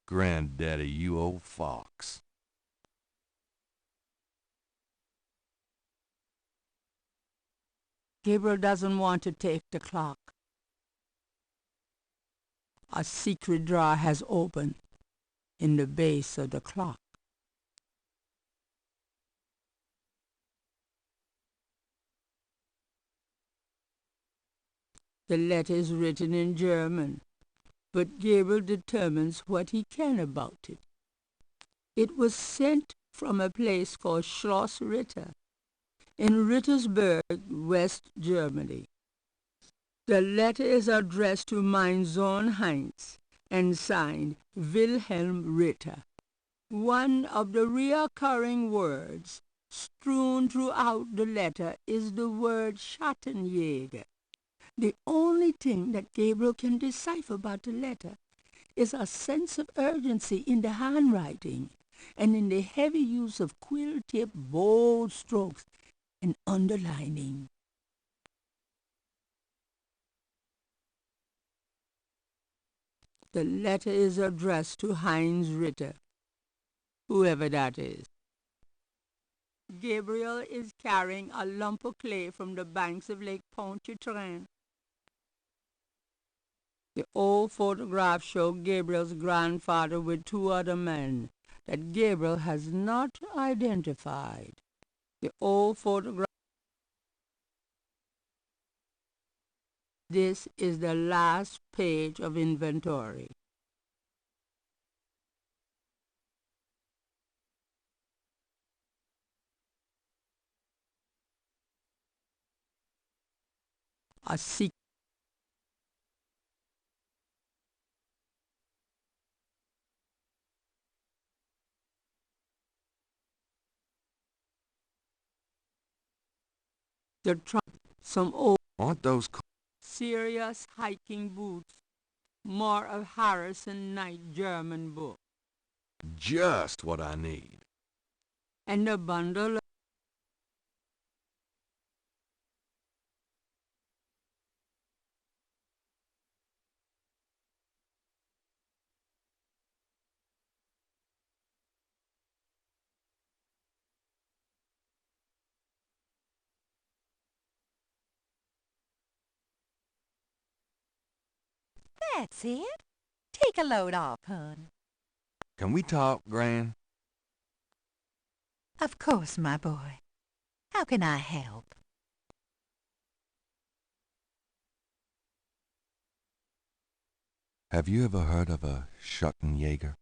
Granddaddy, you old fox. Gabriel doesn't want to take the clock. A secret drawer has opened in the base of the clock. The letter is written in German, but Gabriel determines what he can about it. It was sent from a place called Schloss Ritter in Rittersberg, West Germany. The letter is addressed to mein Sohn Heinz and signed Wilhelm Ritter. One of the recurring words strewn throughout the letter is the word Schattenjäger. The only thing that Gabriel can decipher about the letter is a sense of urgency in the handwriting and in the heavy use of quill-tip bold strokes and underlining. The letter is addressed to Heinz Ritter, whoever that is. Gabriel is carrying a lump of clay from the banks of Lake Pontchartrain. The old photographs show Gabriel's grandfather with two other men that Gabriel has not identified. The old photograph. This is the last page of inventory. a secret. Some old Aren't those serious hiking boots, more of Harrison Knight German book, just what I need? and a bundle of That's it. Take a load off, hon. Can we talk, Gran? Of course, my boy. How can I help? Have you ever heard of a Schottenjäger?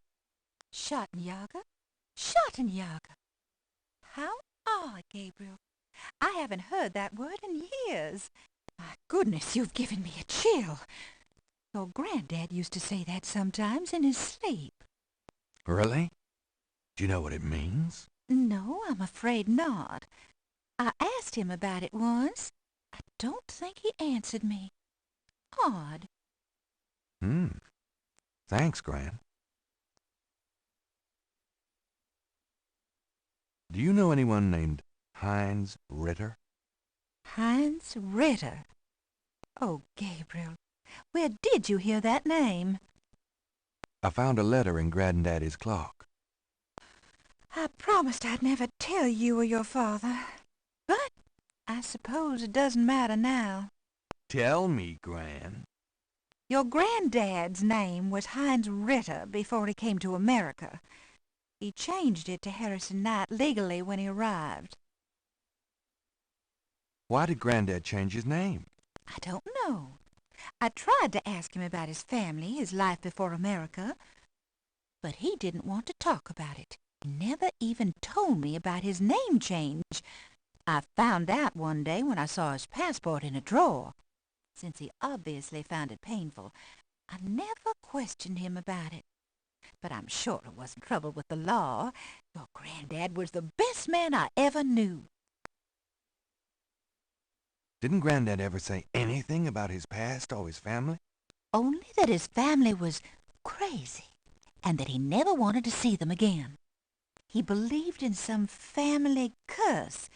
Schottenjäger? Schottenjäger. How odd, Gabriel. I haven't heard that word in years. My goodness, you've given me a chill. Your granddad used to say that sometimes in his sleep. Really? Do you know what it means? No, I'm afraid not. I asked him about it once. I don't think he answered me. Odd. Thanks, Gran. Do you know anyone named Heinz Ritter? Heinz Ritter. Oh, Gabriel, where did you hear that name? I found a letter in Granddaddy's clock. I promised I'd never tell you or your father. But I suppose it doesn't matter now. Tell me, Gran. Your granddad's name was Heinz Ritter before he came to America. He changed it to Harrison Knight legally when he arrived. Why did Granddad change his name? I don't know. I tried to ask him about his family, his life before America, but he didn't want to talk about it. He never even told me about his name change. I found out one day when I saw his passport in a drawer. Since he obviously found it painful, I never questioned him about it. But I'm sure it wasn't trouble with the law. Your granddad was the best man I ever knew. Didn't Granddad ever say anything about his past or his family? Only that his family was crazy, and that he never wanted to see them again. He believed in some family curse,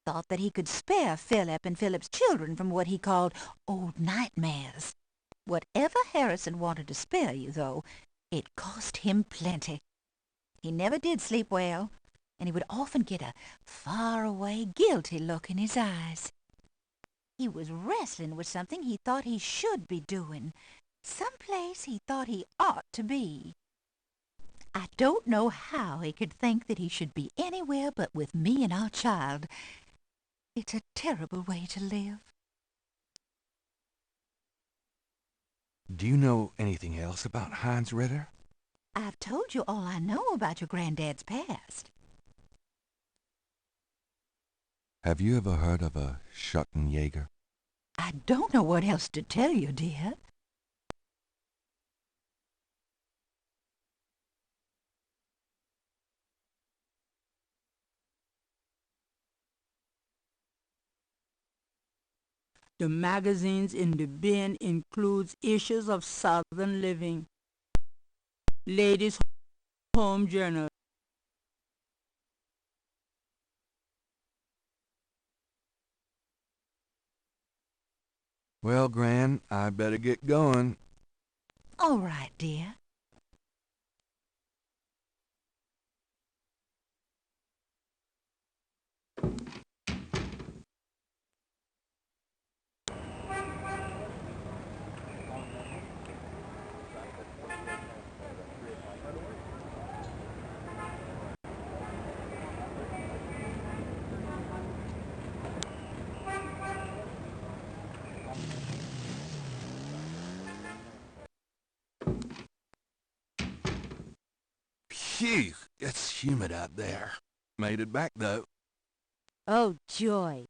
thought that he could spare Philip and Philip's children from what he called old nightmares. Whatever Harrison wanted to spare you, though, it cost him plenty. He never did sleep well, and he would often get a far-away, guilty look in his eyes. He was wrestling with something he thought he should be doing, someplace he thought he ought to be. I don't know how he could think that he should be anywhere but with me and our child. It's a terrible way to live. Do you know anything else about Heinz Ritter? I've told you all I know about your granddad's past. Have you ever heard of a Schottenjäger? I don't know what else to tell you, dear. the magazines in the bin includes issues of Southern Living, Ladies' Home Journal, Well, Gran, I better get going. All right, dear. Phew, it's humid out there. Made it back, though. Oh, joy.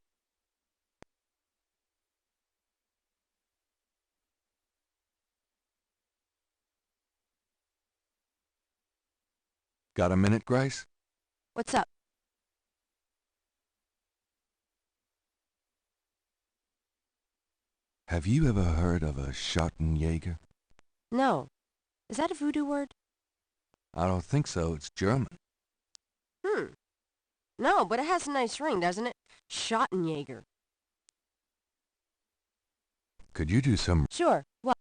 Got a minute, Grace? What's up? Have you ever heard of a Schottenjäger? No. Is that a voodoo word? I don't think so. It's German. No, but it has a nice ring, doesn't it? Schottenjäger. Could you do some... Sure. Well,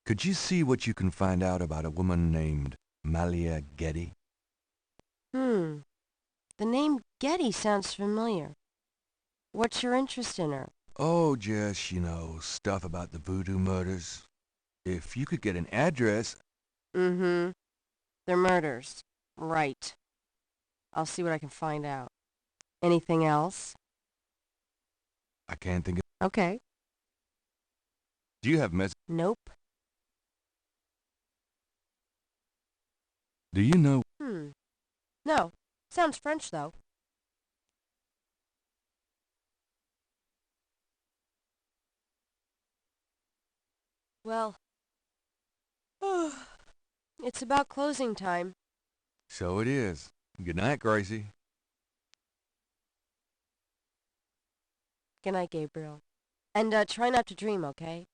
Could you see what you can find out about a woman named Malia Getty? the name Getty sounds familiar. What's your interest in her? Oh, just, stuff about the voodoo murders. If you could get an address... They're murders. Right. I'll see what I can find out. Anything else? I can't think of... Okay. Do you have Nope. Do you know... No. Sounds French, though. Well... it's about closing time. So it is. Good night, Gracie. Good night, Gabriel. And try not to dream, okay?